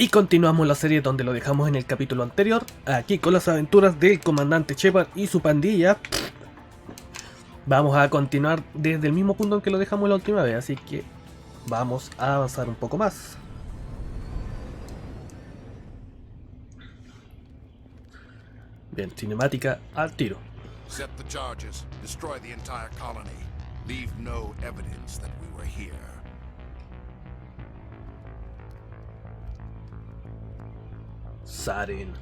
Y continuamos la serie donde lo dejamos en el capítulo anterior, aquí con las aventuras del comandante Shepard y su pandilla. Vamos a continuar desde el mismo punto en que lo dejamos la última vez, así que vamos a avanzar un poco más. Bien, cinemática al tiro. Set the charges, destroy the entire colony. Leave no evidence that we were here. Saren.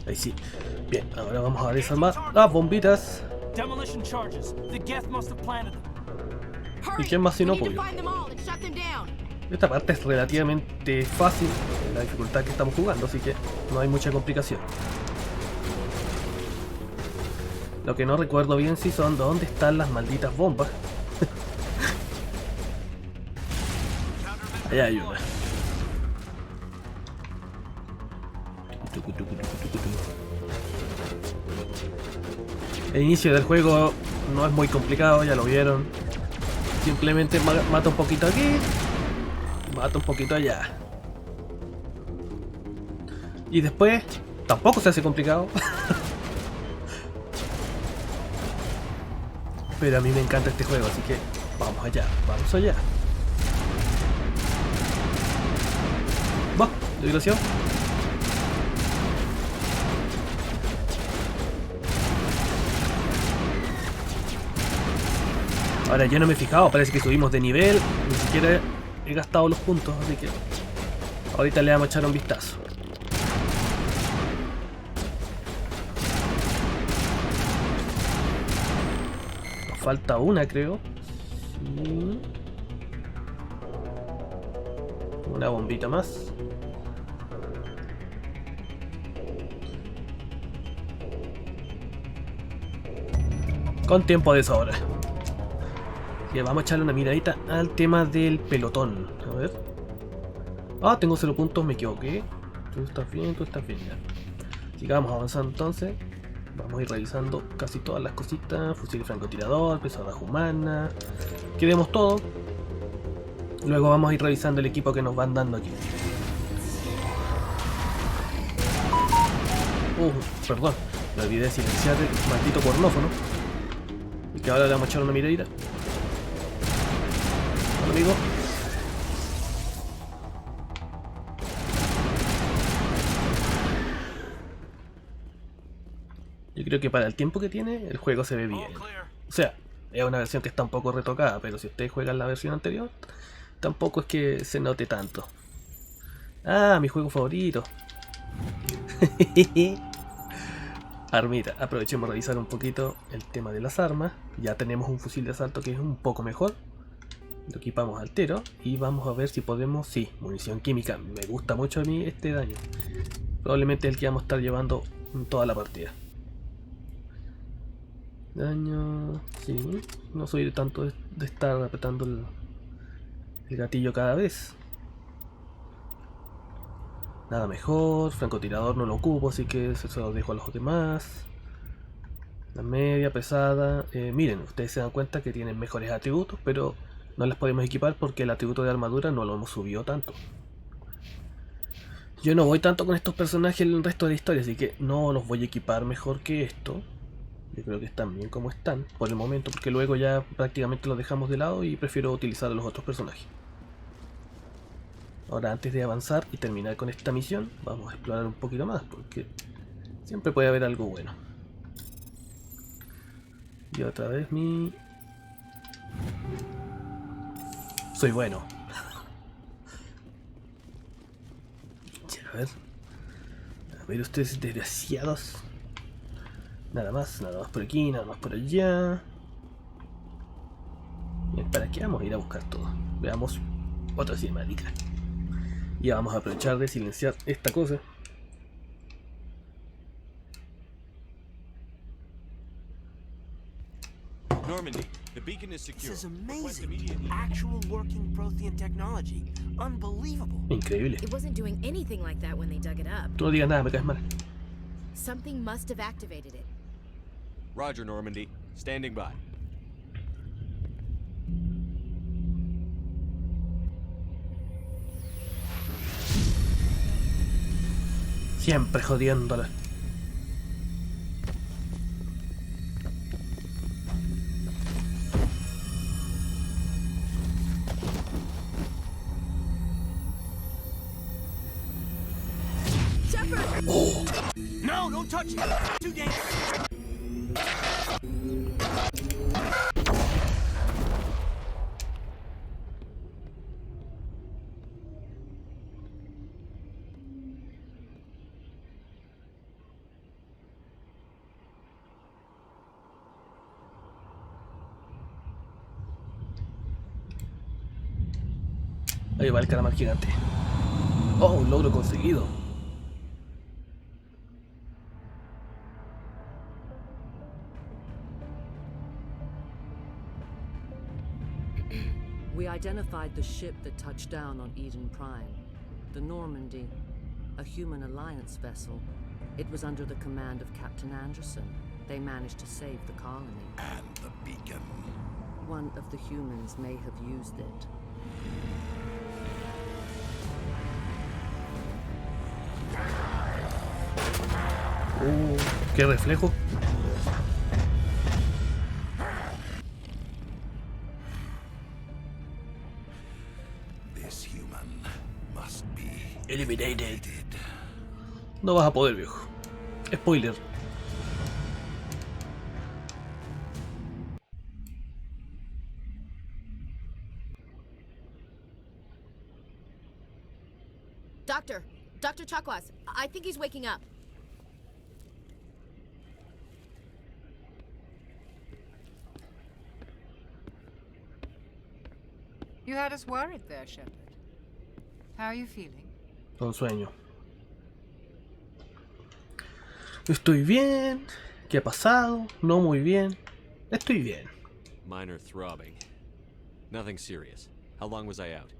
Ahí sí. Bien, ahora vamos a desarmar las bombitas. ¿Y quién más si no, pollo? Esta parte es relativamente fácil en la dificultad que estamos jugando, así que no hay mucha complicación. Lo que no recuerdo bien si son dónde están las malditas bombas. Allá hay una. El inicio del juego no es muy complicado, ya lo vieron. Simplemente mata un poquito aquí, mata un poquito allá. Y después tampoco se hace complicado. Pero a mí me encanta este juego, así que vamos allá, vamos allá. Va, diversión. Ahora yo no me he fijado, parece que subimos de nivel, ni siquiera he gastado los puntos, así que ahorita le vamos a echar un vistazo. Nos falta una, creo. Sí. Una bombita más. Con tiempo de sobra. Ya, vamos a echarle una miradita al tema del pelotón. A ver. Ah, tengo 0 puntos, me equivoqué. Tú estás bien, tú estás bien. Ya. Sigamos avanzando entonces. Vamos a ir revisando casi todas las cositas. Fusil francotirador, pesadas humanas. Queremos todo. Luego vamos a ir revisando el equipo que nos van dando aquí. Perdón. Me olvidé de silenciar el maldito pornófono. Y que ahora le vamos a echar una miradita. Amigo. Yo creo que para el tiempo que tiene, el juego se ve bien. O sea, es una versión que está un poco retocada, pero si ustedes juegan la versión anterior, tampoco es que se note tanto. Ah, mi juego favorito. Armita, aprovechemos a revisar un poquito el tema de las armas. Ya tenemos un fusil de asalto que es un poco mejor. Lo equipamos altero y vamos a ver si podemos... Sí, munición química. Me gusta mucho a mí este daño. Probablemente es el que vamos a estar llevando en toda la partida. Daño... Sí. No soy de tanto de estar apretando el gatillo cada vez. Nada mejor. Francotirador no lo ocupo, así que se lo dejo a los demás. La media, pesada. Miren, ustedes se dan cuenta que tienen mejores atributos, pero... no las podemos equipar porque el atributo de armadura no lo hemos subido tanto. Yo no voy tanto con estos personajes en el resto de la historia, así que no los voy a equipar mejor que esto. Yo creo que están bien como están por el momento, porque luego ya prácticamente los dejamos de lado y prefiero utilizar a los otros personajes. Ahora, antes de avanzar y terminar con esta misión, vamos a explorar un poquito más, porque siempre puede haber algo bueno. Y otra vez mi... Soy bueno. A ver ustedes desgraciados. Nada más por aquí, nada más por allá. Bien, ¿para qué vamos a ir a buscar todo? Veamos Otra cinemática. Ya vamos a aprovechar de silenciar esta cosa. Normandy, the beacon is secure. This is Request amazing. immediate- Actual working Prothean technology. Unbelievable. Increíble. It wasn't doing anything like that when they dug it up. Tú no digas nada, me caes mal. Something must have activated it. Roger, Normandy. Standing by. Siempre jodiéndola. Shepard! No, don't touch it. Too dangerous. Ahí va el calamar gigante. Oh, un logro conseguido. We identified the ship that touched down on Eden Prime. The Normandy, a human alliance vessel. It was under the command of Captain Anderson. They managed to save the colony. And the beacon. One of the humans may have used it. Qué reflejo. This human must be Eliminated. No vas a poder, viejo. Spoiler. Dr. Chakwas, I think he's waking up. You had us worried there, Shepard. How are you feeling? Con sueño. Estoy bien. ¿Qué ha pasado? No muy bien. Estoy bien. Minor throbbing. Nothing serious. How long was I out?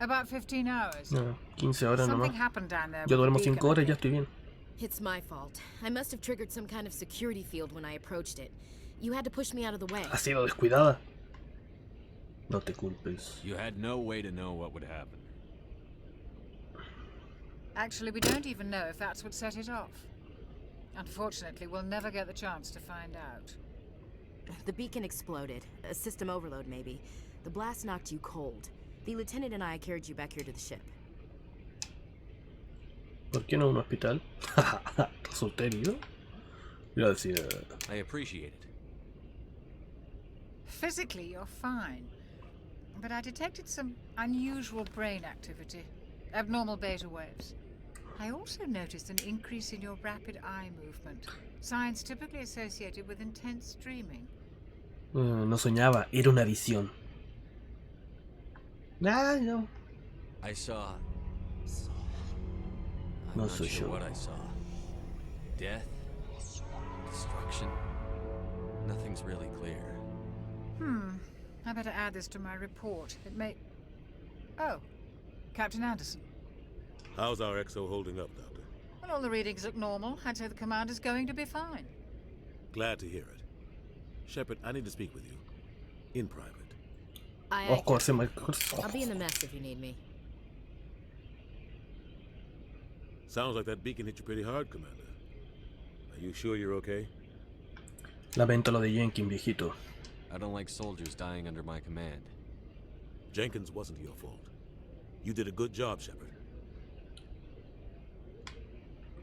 About 15 hours. No, 15 horas Something nomás. happened down there. Yo with duermo the 5 beacon, I horas y ya think. estoy bien. It's my fault. I must have triggered some kind of security field when I approached it. You had to push me out of the way. Ha sido descuidada. No te culpes. You had no way to know what would happen. Actually, we don't even know if that's what set it off. Unfortunately, we'll never get the chance to find out. The beacon exploded. A system overload, maybe. The blast knocked you cold. The lieutenant and I carried you back here to the ship. ¿Por qué no un hospital? ¿Resulté herido? Iba a decir... I appreciate it. Physically, you're fine. But I detected some unusual brain activity. Abnormal beta waves. I also noticed an increase in your rapid eye movement. Signs typically associated with intense dreaming. no soñaba, era una visión. Ah, no. I saw... I'm No not soy sure yo. what I saw. Death? Destruction? Nothing's really clear. I better add this to my report. It may... Oh, Captain Anderson. How's our XO holding up, Doctor? Well, all the readings look normal. I'd say the commander's going to be fine. Glad to hear it. Shepard, I need to speak with you. In private. Of course, I'll be in the mess if you need me. Sounds like that beacon hit you pretty hard, Commander. Are you sure you're okay? Lamento lo de Jenkins, viejito. I don't like soldiers dying under my command. Jenkins wasn't your fault. You did a good job, Shepard.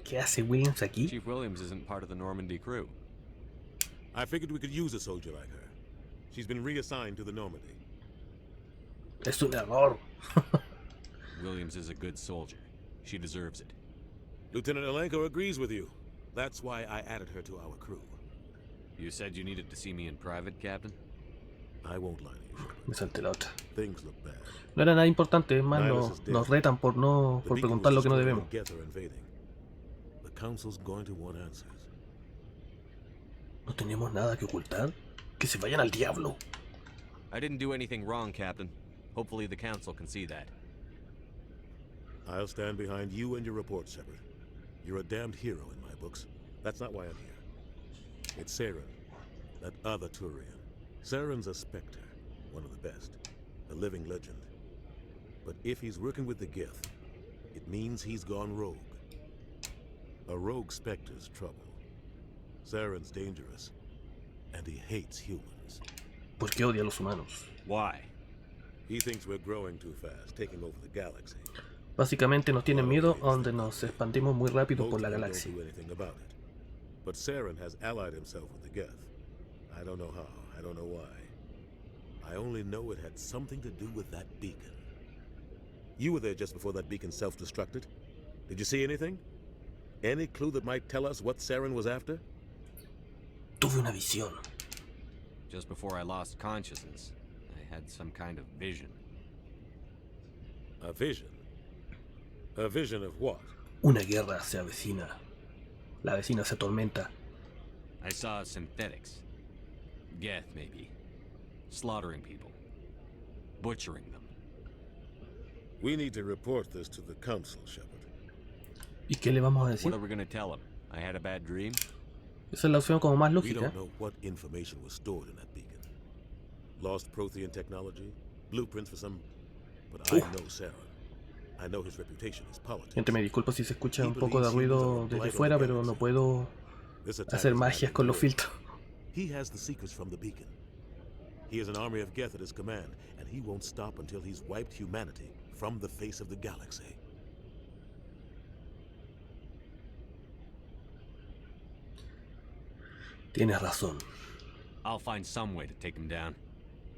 ¿Qué hace Williams aquí? Chief Williams isn't part of the Normandy crew. I figured we could use a soldier like her. She's been reassigned to the Normandy. Es un error. Williams is a good soldier. She deserves it. Lieutenant Alenko agrees with you. That's why I added her to our crew. You said you needed to see me in private, Captain? I won't lie to you. Shepard. Me salté la otra. Things look bad. No era nada importante, es más, Nihilus is dead. nos retan por The beacon preguntar was lo que no destroyed debemos. and Geth are invading. The Council's going to want answers. No tenemos nada que ocultar. Que se vayan al diablo. I didn't do anything wrong, Captain. Hopefully the Council can see that. I'll stand behind you and your report, Shepard. You're a damned hero in my books. That's not why I'm here. It's Saren, that other Turian. Saren's a Spectre, one of the best, a living legend. But if he's working with the Geth, it means he's gone rogue. A rogue Spectre's trouble. Saren's dangerous, and he hates humans. ¿Por qué odia a los humanos? Why? He thinks we're growing too fast, taking over the galaxy. Básicamente nos tienen miedo a donde nos expandimos muy rápido por la Most galaxia. don't do anything about it. But Saren has allied himself with the Geth. I don't know how, I don't know why. I only know it had something to do with that beacon. You were there just before that beacon self-destructed. Did you see anything? Any clue that might tell us what Saren was after? Tuve una visión. Just before I lost consciousness, I had some kind of vision. A vision? A vision of what? Una guerra se avecina. La vecina se atormenta. I saw synthetics. Geth, maybe. Slaughtering people. Butchering them. We need to report this to the Council, Shepard. ¿Y qué le vamos a decir? What are we gonna tell them? I had a bad dream? Esa es la opción como más We lógica. don't know what information was stored in that beacon. Lost Prothean technology? Blueprints for some... But I know Saren. I know his reputation is politics. Gente, me disculpo si se escucha un poco de ruido desde fuera, pero no puedo This attack hacer is magias con los filtros. He has the secrets from the beacon. He has an army of Geth at his command, and he won't stop until he's wiped humanity from the face of the galaxy. Tienes razón. I'll find some way to take him down.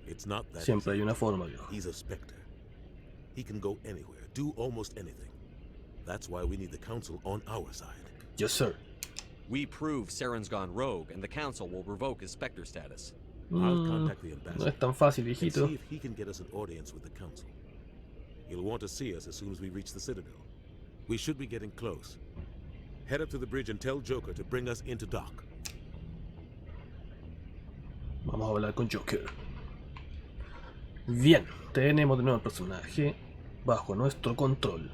It's not that Siempre hay easy. una forma, viejo. He's a Spectre. He can go anywhere, do almost anything. That's why we need the Council on our side. Yes, sir. We prove Saren's gone rogue, and the Council will revoke his Spectre status. I'll contact the No ambassador es tan fácil, and viejito. see if he can get us an audience with the Council. He'll want to see us as soon as we reach the Citadel. We should be getting close. Head up to the bridge and tell Joker to bring us into dock. Vamos a hablar con Joker. Bien, tenemos de nuevo el personaje bajo nuestro control.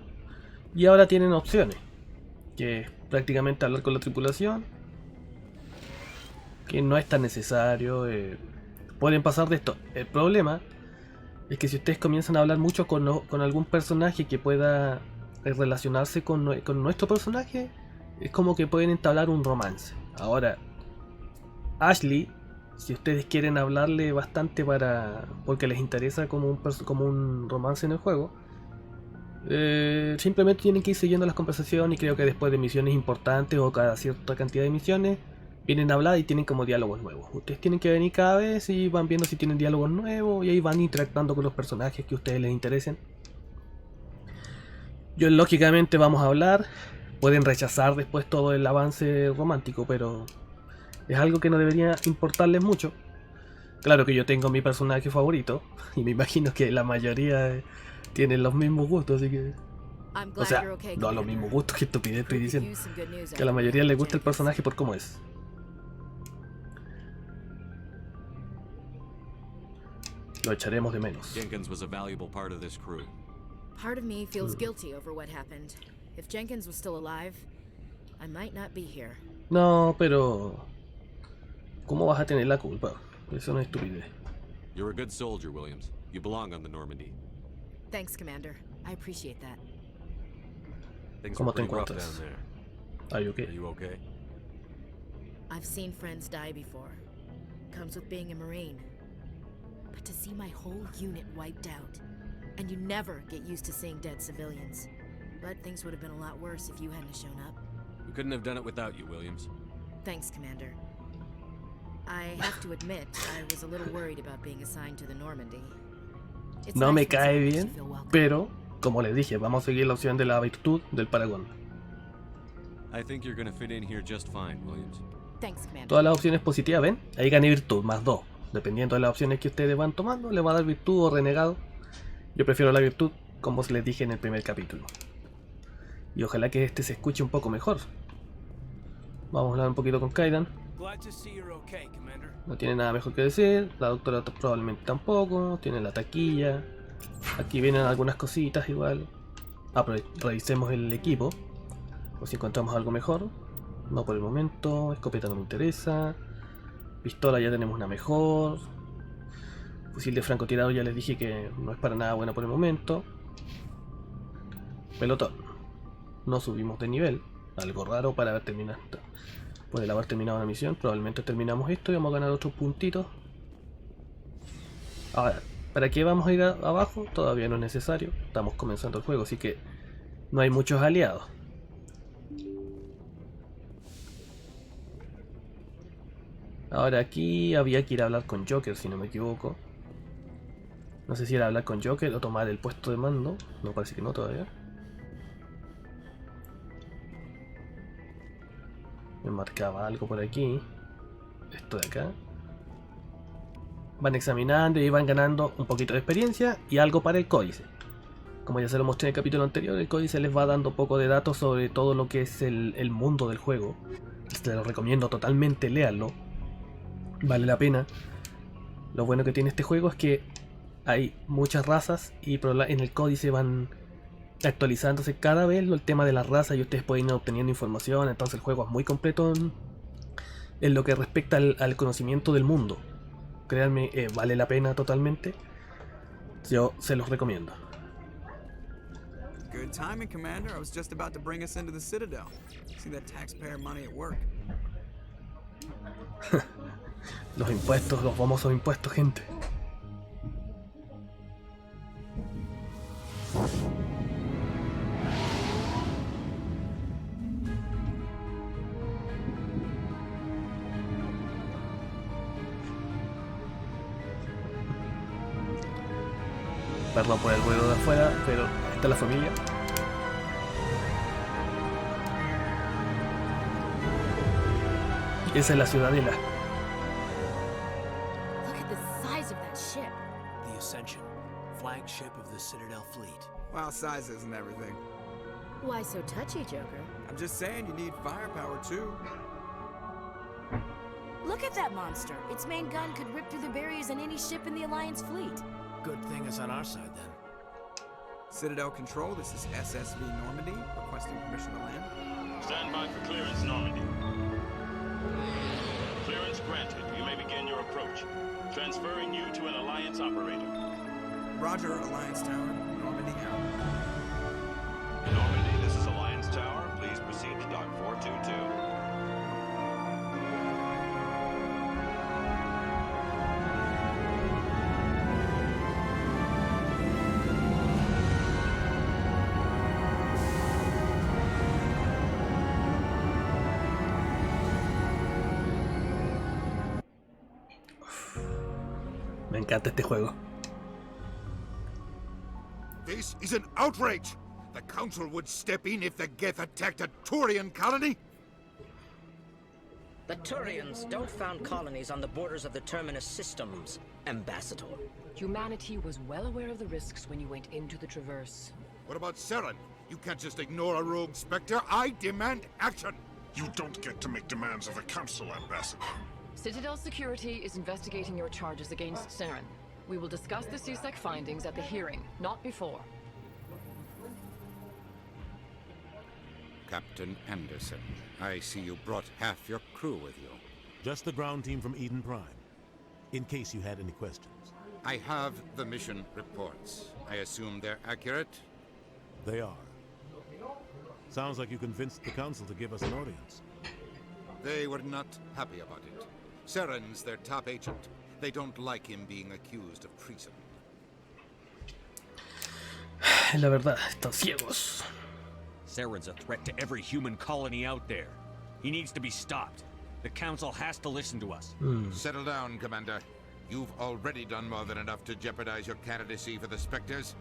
Y ahora tienen opciones. Que es prácticamente hablar con la tripulación. Que no es tan necesario. Pueden pasar de esto. El problema es que si ustedes comienzan a hablar mucho con algún personaje que pueda relacionarse con nuestro personaje, es como que pueden entablar un romance. Ahora, Ashley, si ustedes quieren hablarle bastante porque les interesa como un romance en el juego, simplemente tienen que ir siguiendo las conversaciones, y creo que después de misiones importantes o cada cierta cantidad de misiones vienen a hablar y tienen como diálogos nuevos. Ustedes tienen que venir cada vez y van viendo si tienen diálogos nuevos y ahí van interactuando con los personajes que a ustedes les interesen. Yo lógicamente vamos a hablar, pueden rechazar después todo el avance romántico, pero es algo que no debería importarles mucho. Claro que yo tengo mi personaje favorito y me imagino que la mayoría tienen los mismos gustos, así que... O sea, no los mismos gustos, que estupidez estoy diciendo. Que a la mayoría les gusta el personaje por cómo es. Lo echaremos de menos. Jenkins was a valuable part of this crew. Part of me feels guilty over what happened. If Jenkins was still alive, I might not be here. No, pero... ¿Cómo vas a tener la culpa? Eso no es estupidez. You're a good soldier, Williams. You belong on the Normandy. Thanks, Commander. I appreciate that. Things ¿Cómo were te pretty rough encuentras? down there. Are you Are okay? you okay? I've seen friends die before. Comes with being a Marine. But to see my whole unit wiped out, and you never get used to seeing dead civilians. But things would have been a lot worse if you hadn't shown up. We couldn't have done it without you, Williams. Thanks, Commander. I have to admit, I was a little worried about being assigned to the Normandy. It's No nice me when cae someone makes bien, you feel welcome. pero, como les dije, vamos a seguir la opción de la virtud del Paragón. I think you're gonna fit in here just fine, Williams. Thanks, Commander. Todas las opciones positivas, ¿ven? Ahí gané virtud, más 2. dependiendo de las opciones que ustedes van tomando, le va a dar virtud o renegado. Yo prefiero la virtud, como les dije en el primer capítulo. Y ojalá que este se escuche un poco mejor. Vamos a hablar un poquito con Kaidan. Glad to see you're okay, Commander. No tiene nada mejor que decir. La doctora probablemente tampoco. Tiene la taquilla. Aquí vienen algunas cositas igual. Revisemos el equipo. Por si encontramos algo mejor. No por el momento. Escopeta no me interesa. Pistola ya tenemos una mejor. Fusil de francotirador ya les dije que no es para nada buena por el momento. Pelotón. No subimos de nivel. Algo raro para haber terminado. Por el haber terminado la misión. Probablemente terminamos esto y vamos a ganar otros puntitos. Ahora, ¿para qué vamos a ir abajo? Todavía no es necesario. Estamos comenzando el juego, así que no hay muchos aliados. Ahora aquí había que ir a hablar con Joker, si no me equivoco. No sé si era hablar con Joker o tomar el puesto de mando. No, parece que no todavía. Me marcaba algo por aquí. Esto de acá. Van examinando y van ganando un poquito de experiencia y algo para el códice. Como ya se lo mostré en el capítulo anterior, el códice les va dando poco de datos sobre todo lo que es el mundo del juego. Se lo recomiendo totalmente, léanlo. Vale la pena. Lo bueno que tiene este juego es que hay muchas razas y en el códice van actualizándose cada vez el tema de las razas y ustedes pueden ir obteniendo información. Entonces el juego es muy completo en lo que respecta al conocimiento del mundo. Créanme, vale la pena totalmente. Yo se los recomiendo. Good timing, Commander. I was just about to bring us into the Citadel. See that taxpayer money at work. Los impuestos, los famosos impuestos, gente. Perdón por el ruido de afuera, pero esta es la familia. Esa es la ciudadela. Look at the size of that ship. The Ascension, flagship of the Citadel fleet. Well, size isn't everything. Why so touchy, Joker? I'm just saying you need firepower too. Look at that monster. Its main gun could rip through the barriers in any ship in the Alliance fleet. Good thing it's on our side then. Citadel Control, this is SSV Normandy, requesting permission to land. Stand by for clearance, Normandy. Clearance granted. You may begin your approach. Transferring you to an Alliance operator. Roger, Alliance Tower. Normandy out. Normandy, this is Alliance Tower. Please proceed to Dock 422. Me encanta este juego. This is an outrage! The Council would step in if the Geth attacked a Turian colony? The Turians don't found colonies on the borders of the Terminus systems, Ambassador. Humanity was well aware of the risks when you went into the Traverse. What about Saren? You can't just ignore a rogue Spectre. I demand action! You don't get to make demands of the Council, Ambassador. Citadel Security is investigating your charges against Saren. We will discuss the CSEC findings at the hearing, not before. Captain Anderson, I see you brought half your crew with you. Just the ground team from Eden Prime, in case you had any questions. I have the mission reports. I assume they're accurate? They are. Sounds like you convinced the Council to give us an audience. They were not happy about it. Saren's their top agent. They don't like him being accused of treason. La verdad, están ciegos. Saren's a threat to every human colony out there. He needs to be stopped. The Council has to listen to us. Settle down, Commander. You've already done more than enough to jeopardize your candidacy for the Spectres.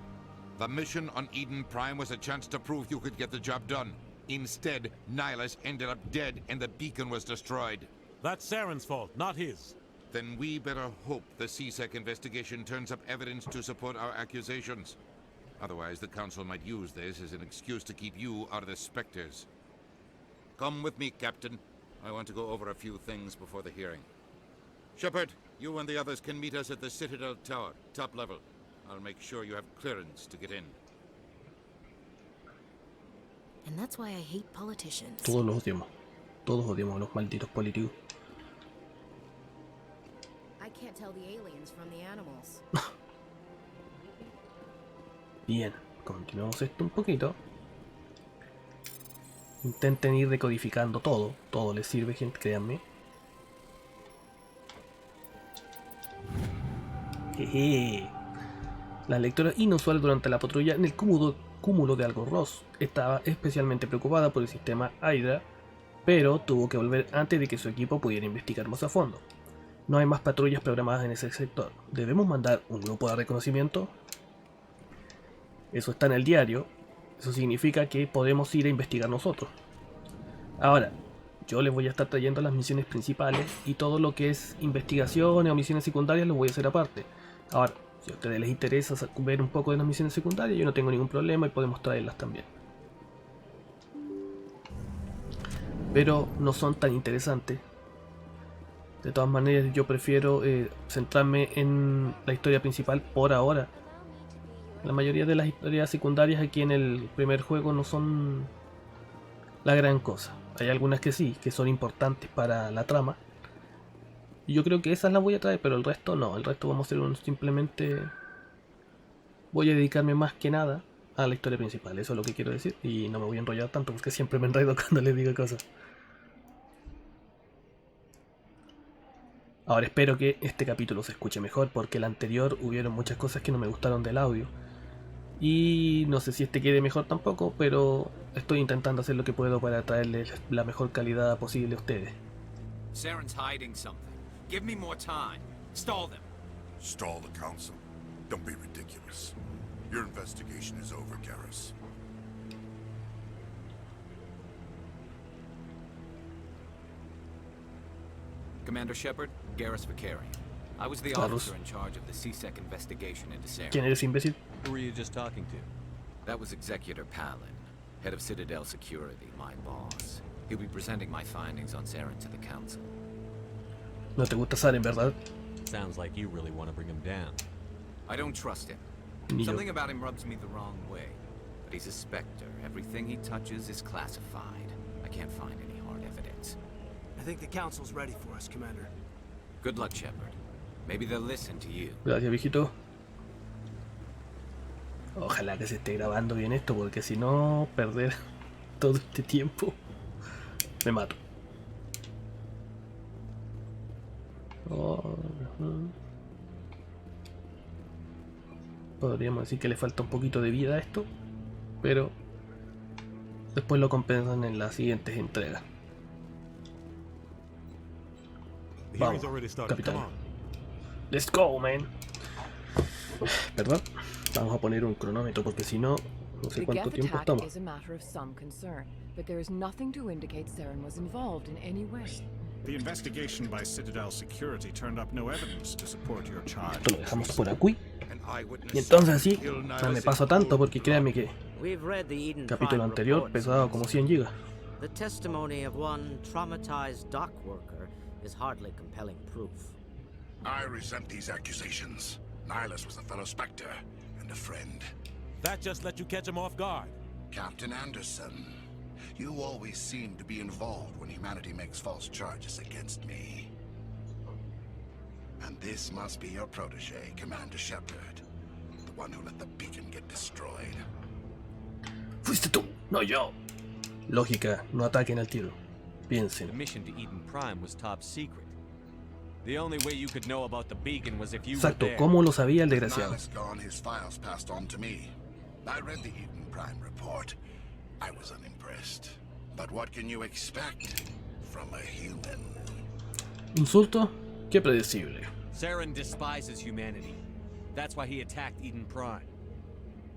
The mission on Eden Prime was a chance to prove you could get the job done. Instead, Nihilus ended up dead and the beacon was destroyed. That's Saren's fault, not his. Then we better hope the CSEC investigation turns up evidence to support our accusations. Otherwise, the Council might use this as an excuse to keep you out of the Spectres. Come with me, Captain. I want to go over a few things before the hearing. Shepard, you and the others can meet us at the Citadel Tower, top level. I'll make sure you have clearance to get in. And that's why I hate politicians. Todos los odiamos. Todos odiamos a los malditos políticos. I can't tell the aliens from the animals. Bien, continuamos esto un poquito. Intenten ir decodificando todo. Todo les sirve, gente, créanme. Jeje. La lectora inusual durante la patrulla en el cúmulo de Algo Ross estaba especialmente preocupada por el sistema Hydra, pero tuvo que volver antes de que su equipo pudiera investigar más a fondo. No hay más patrullas programadas en ese sector. ¿Debemos mandar un grupo de reconocimiento? Eso está en el diario. Eso significa que podemos ir a investigar nosotros. Ahora, yo les voy a estar trayendo las misiones principales y todo lo que es investigaciones o misiones secundarias lo voy a hacer aparte. Ahora, si a ustedes les interesa ver un poco de las misiones secundarias, yo no tengo ningún problema y podemos traerlas también. Pero no son tan interesantes. De todas maneras, yo prefiero centrarme en la historia principal por ahora. La mayoría de las historias secundarias aquí en el primer juego no son la gran cosa. Hay algunas que sí, que son importantes para la trama. Y yo creo que esas las voy a traer, pero el resto no. El resto vamos a hacer simplemente... Voy a dedicarme más que nada a la historia principal. Eso es lo que quiero decir. Y no me voy a enrollar tanto porque siempre me enredo cuando les digo cosas. Ahora espero que este capítulo se escuche mejor porque el anterior hubieron muchas cosas que no me gustaron del audio. Y no sé si este quede mejor tampoco, pero estoy intentando hacer lo que puedo para traerles la mejor calidad posible a ustedes. Saren's hiding something. Give me more time. Stall them. Stall the Council? Don't be ridiculous. Your investigation is over, Garrus. Commander Shepard, Garrus Vicarian. I was the officer in charge of the CSEC investigation into Saren. ¿Quién eres, imbécil? Who were you just talking to? That was Executor Palin, head of Citadel Security, my boss. He'll be presenting my findings on Saren to the Council. No te gusta Saren, ¿verdad? Sounds like you really want to bring him down. I don't trust him. Something about him rubs me the wrong way. But he's a Spectre. Everything he touches is classified. I can't find any hard evidence. I think the Council's ready for us, Commander. Good luck, Shepard. Maybe they'll listen to you. Gracias, viejito. Ojalá que se esté grabando bien esto, porque si no, perder todo este tiempo, me mato. Podríamos decir que le falta un poquito de vida a esto, pero después lo compensan en las siguientes entregas. Vamos, capitán. Let's go, man. Perdón, vamos a poner un cronómetro porque si no, no sé cuánto tiempo estamos. The investigation by Citadel Security turned up no evidence to support your charge. Esto lo dejamos por aquí. Y entonces así, no me paso tanto porque créanme que el capítulo anterior pesaba como 100 gigas. The testimony of one traumatized dock worker is hardly compelling proof. I resent these accusations. Nihilus was a fellow Spectre and a friend. That just let you catch him off guard. Captain Anderson, you always seem to be involved when humanity makes false charges against me. And this must be your protege, Commander Shepard, the one who let the beacon get destroyed. Fuiste tú, no yo. Lógica, no ataquen al tiro. Piensen. The mission to Eden Prime was top secret. The only way you could know about the beacon was if you Exacto, were there. ¿cómo lo sabía el desgraciado? Nihilus gone, his files passed on to me. I read the Eden Prime report. I was unimpressed. But what can you expect from a human? Insulto, qué predecible. Saren despises humanity. That's why he attacked Eden Prime.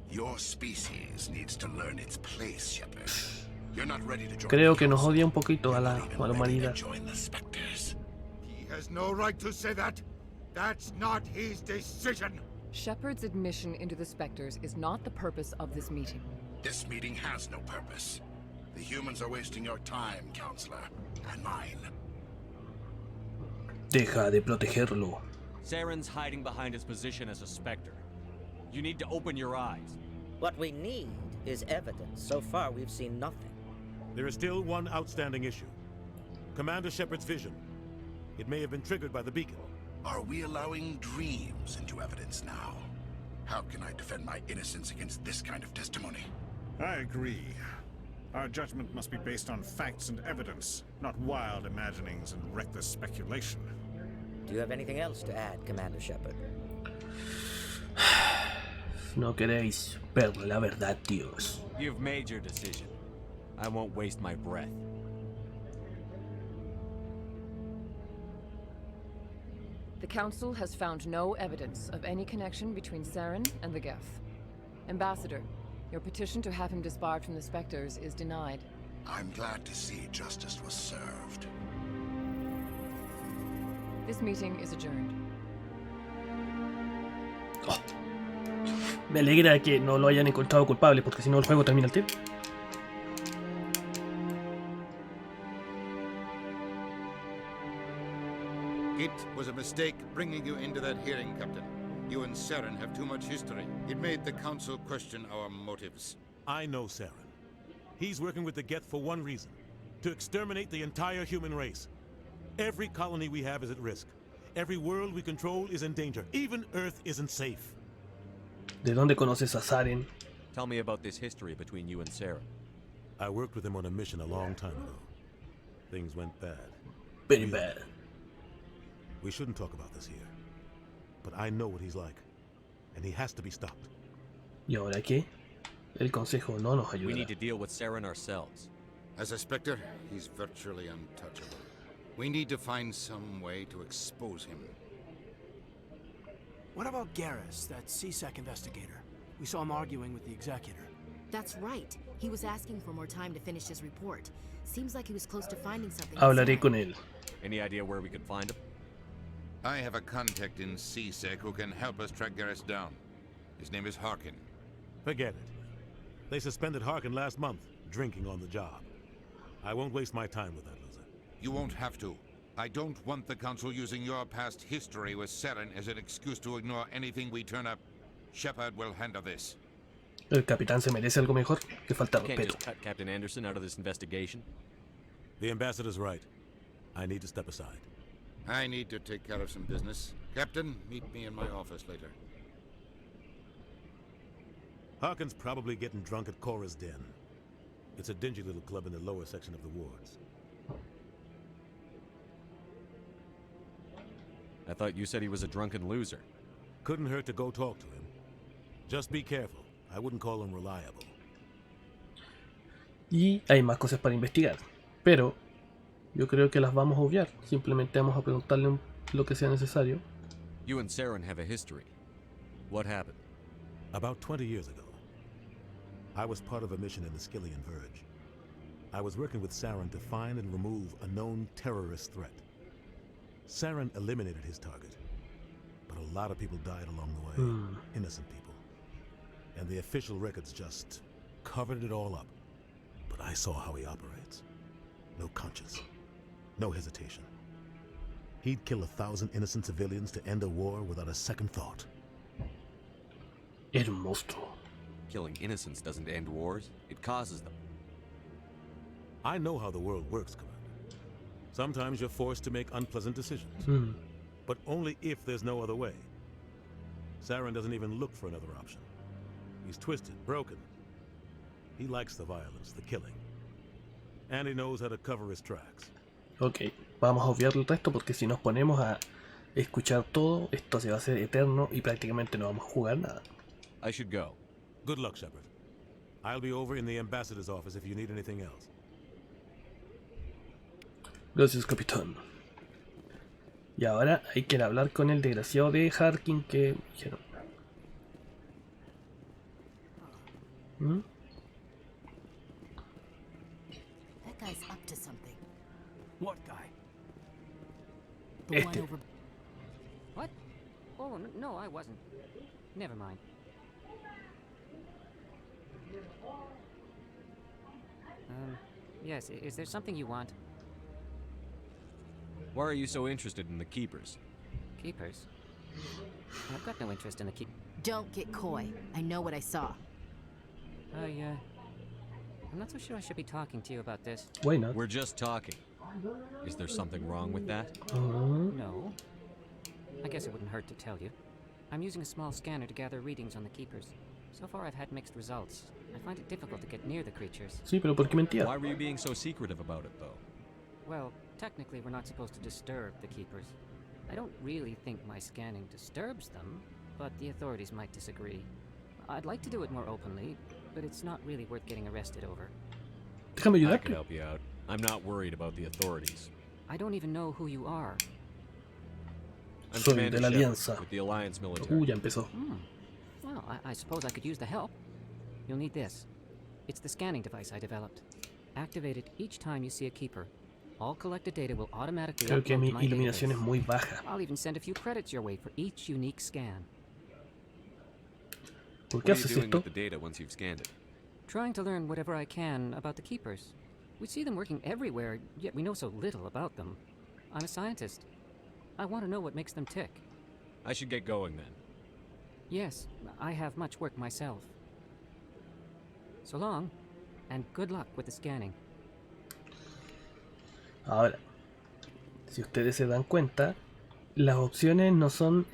Your species needs to learn its place, Shepard. You're not ready to join. Creo que nos odia un poquito a la humanidad. join the Spectres. He has no right to say that. That's not his decision. Shepard's admission into the Spectres is not the purpose of this meeting. This meeting has no purpose. The humans are wasting your time, Counselor, and mine. Deja de protegerlo. Saren's hiding behind his position as a Spectre. You need to open your eyes. What we need is evidence. So far, we've seen nothing. There is still one outstanding issue. Commander Shepard's vision. It may have been triggered by the beacon. Are we allowing dreams into evidence now? How can I defend my innocence against this kind of testimony? I agree. Our judgment must be based on facts and evidence, not wild imaginings and reckless speculation. Do you have anything else to add, Commander Shepard? No queréis ver la verdad, tíos. You've made your decision. I won't waste my breath. The Council has found no evidence of any connection between Saren and the Geth. Ambassador, your petition to have him disbarred from the Spectres is denied. I'm glad to see justice was served. This meeting is adjourned. Oh. Me alegra que no lo hayan encontrado culpable, porque si no el juego termina al tiro. It was a mistake bringing you into that hearing, Captain. You and Saren have too much history. It made the Council question our motives. I know Saren. He's working with the Geth for one reason. To exterminate the entire human race. Every colony we have is at risk. Every world we control is in danger. Even Earth isn't safe. ¿De dónde conoces a Saren? Tell me about this history between you and Saren. I worked with him on a mission a long time ago. Things went bad. Very bad. We shouldn't talk about this here. But I know what he's like. And he has to be stopped. ¿Y ahora qué? El consejo no nos ayuda. We need to deal with Saren ourselves. As a Spectre, he's virtually untouchable. We need to find some way to expose him. What about Garrus, that CSEC investigator? We saw him arguing with the executor. That's right. He was asking for more time to finish his report. Seems like he was close to finding something. Hablaré con él. Any idea where we could find him? I have a contact in CSEC who can help us track Garrus down. His name is Harkin. Forget it. They suspended Harkin last month, drinking on the job. I won't waste my time with that loser. You won't have to. I don't want the Council using your past history with Saren as an excuse to ignore anything we turn up. Shepard will handle this. El capitán se merece algo mejor. Que falta Can't respeto. just cut Captain Anderson out of this investigation. The ambassador's right. I need to step aside. I need to take care of some business. Captain, meet me in my office later. Harkin's probably getting drunk at Cora's Den. It's a dingy little club in the lower section of the wards. I thought you said he was a drunken loser. Couldn't hurt to go talk to him. Just be careful. I wouldn't call him reliable. Y hay más cosas para investigar. Pero yo creo que las vamos a obviar. Simplemente vamos a preguntarle lo que sea necesario. You and Saren have a history. What happened? About 20 years ago, I was part of a mission in the Skillian Verge. I was working with Saren to find and remove a known terrorist threat. Saren eliminated his target, but a lot of people died along the way. Innocent people. And the official records just covered it all up. But I saw how he operates. No conscience. No hesitation. He'd kill 1,000 innocent civilians to end a war without a second thought. El monstruo. Killing innocents doesn't end wars, it causes them. I know how the world works, Commander. Sometimes you're forced to make unpleasant decisions. But only if there's no other way. Saren doesn't even look for another option. He's twisted, broken. He likes the violence, the killing. And he knows how to cover his tracks. Ok, vamos a obviar el resto porque si nos ponemos a escuchar todo, esto se va a hacer eterno y prácticamente no vamos a jugar nada. I should go. Good luck, Shepard. I'll be over in the ambassador's office if you need anything else. Gracias, capitán. Y ahora hay que ir a hablar con el desgraciado de Harkin que dijeron. That guy's up to something. What guy? Este. What? Oh, no, I wasn't. Never mind. Yes, is there something you want? Why are you so interested in the Keepers? Keepers? I've got no interest in the keep. Don't get coy. I know what I saw. I'm not so sure I should be talking to you about this. Why not? We're just talking. Is there something wrong with that? No. I guess it wouldn't hurt to tell you. I'm using a small scanner to gather readings on the Keepers. So far I've had mixed results. I find it difficult to get near the creatures. Sí, pero ¿por qué mentía? Why were you being so secretive about it, though? Well, technically we're not supposed to disturb the Keepers. I don't really think my scanning disturbs them, but the authorities might disagree. I'd like to do it more openly, but it's not really worth getting arrested over. Déjame I ayudarte. can help you out. I'm not worried about the authorities. I don't even know who you are. I'm Soy Commander de la Shepard Alianza. with the Alliance military. Ya empezó. Well, I suppose I could use the help. You'll need this. It's the scanning device I developed. Activate it each time you see a Keeper. All collected data will automatically Creo que upload mi to my iluminación es database. muy baja. I'll even send a few credits your way for each unique scan. ¿Por What qué are you haces doing esto? with the data once you've scanned it? Trying to learn whatever I can about the Keepers. We see them working everywhere, yet we know so little about them. I'm a scientist. I want to know what makes them tick. I should get going then. Yes, I have much work myself. So long, and good luck with the scanning. Ahora, si ustedes se dan cuenta, las opciones no son,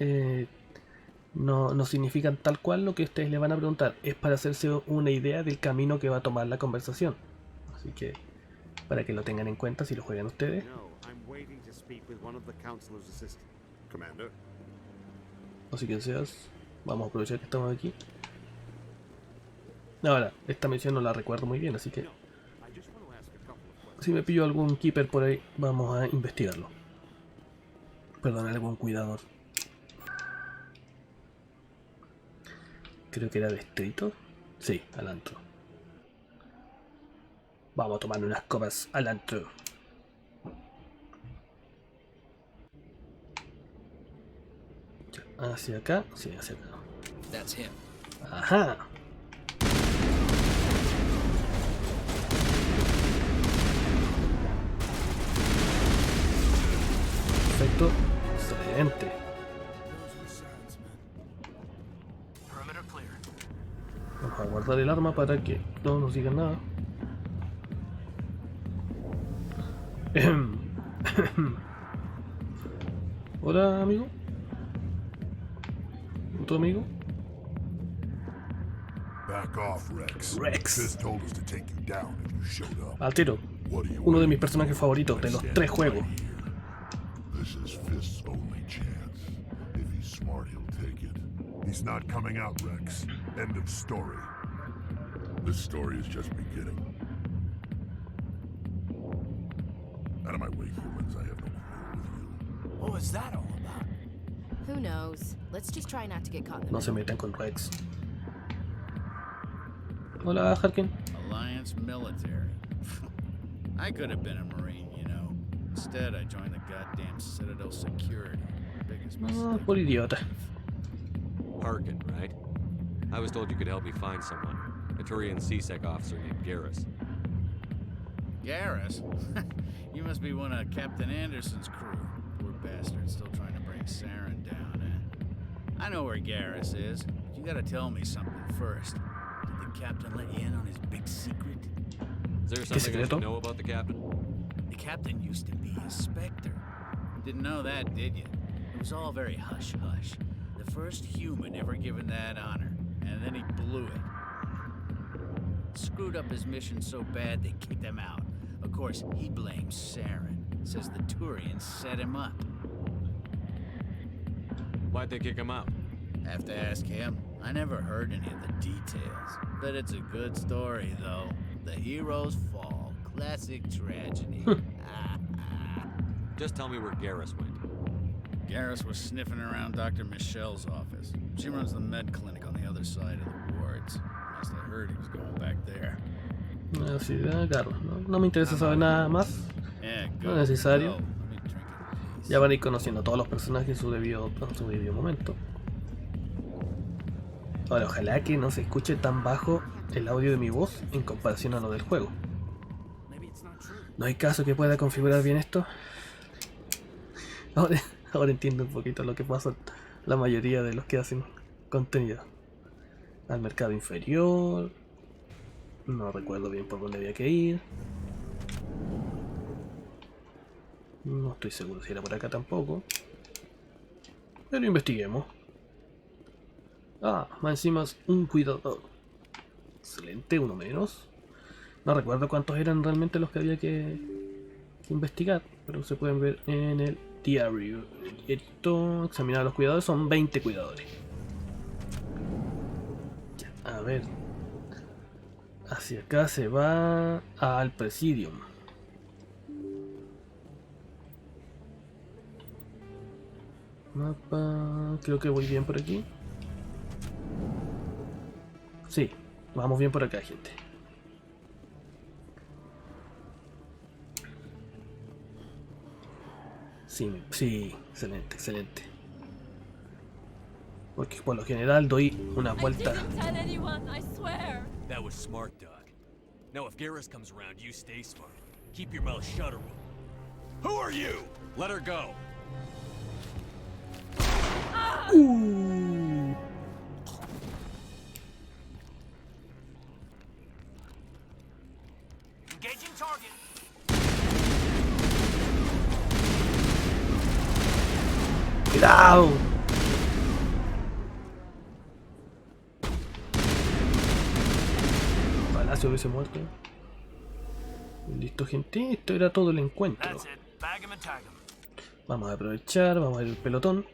no significan tal cual lo que ustedes le van a preguntar. Es para hacerse una idea del camino que va a tomar la conversación. Así que, para que lo tengan en cuenta si lo juegan ustedes. O si quien seas, vamos a aprovechar que estamos aquí. Ahora, esta misión no la recuerdo muy bien, así que si me pillo algún keeper por ahí, vamos a investigarlo. Perdón, algún cuidador. Creo que era distrito. Sí, al antro. Vamos a tomar unas copas al antro. Hacia acá, sí, hacia acá. That's him. Ajá. Perfecto. Excelente. Vamos a guardar el arma para que no nos digan nada. Hola, amigo. ¿Tu amigo? Back off, Rex. Rex. Fist told us to take you down if you showed up. Al tiro. Uno de mis personajes favoritos de los 3 juegos. This is Fist's only chance. If he's smart, he'll take it. He's not coming out, Rex. End of story. This story is just beginning. Out of my way, humans. I have no quarrel with you. What was that all about? Who knows? Let's just try not to get caught in the No se metan con Rex. Hola, Harkin. Alliance military. I could have been a Marine, you know. Instead, I joined the goddamn Citadel Security. Biggest mistake. Por idiota. Harkin, right? I was told you could help me find someone. A Turian CSEC officer named Garrus. Garrus? You must be one of Captain Anderson's crew. Poor bastard, still trying to bring Saren down, eh? I know where Garrus is, but you gotta tell me something first. Did the captain let you in on his big secret? Is there something I should know about the captain? The captain used to be a Spectre. Didn't know that, did you? It was all very hush-hush. The first human ever given that honor, and then he blew it. Screwed up his mission so bad they kicked him out. Of course, he blames Saren. Says the Turians set him up. Why'd they kick him out? Have to ask him. I never heard any of the details. Bet it's a good story, though. The heroes fall. Classic tragedy. Just tell me where Garrus went. Garrus was sniffing around Dr. Michelle's office. She runs the med clinic on the other side of the wards. Last I heard, he was going back there. Así de claro. No me interesa saber nada más. No es necesario. Ya van a ir conociendo a todos los personajes en su debido momento. Ahora, ojalá que no se escuche tan bajo el audio de mi voz en comparación a lo del juego. ¿No hay caso que pueda configurar bien esto? Ahora entiendo un poquito lo que pasa la mayoría de los que hacen contenido. Al mercado inferior. No recuerdo bien por dónde había que ir. No estoy seguro si era por acá tampoco. Pero investiguemos. Ah, más encima es un cuidador. Excelente, uno menos. No recuerdo cuántos eran realmente los que había que investigar, pero se pueden ver en el diario. El diarito, examinar a los cuidadores, son 20 cuidadores. Ya, a ver. Hacia acá se va al Presidium. Mapa, creo que voy bien por aquí. Sí, vamos bien por acá, gente. Sí, excelente, excelente. Porque por lo general doy una vuelta. That was smart, Doug. Now if Garrus comes around, you stay smart. Keep your mouth shut, Who are you? Let her go. Engaging target. ¡Cuidado! Palacio hubiese muerto. Listo, gente. Esto era todo el encuentro. Vamos a aprovechar, vamos a ir al pelotón.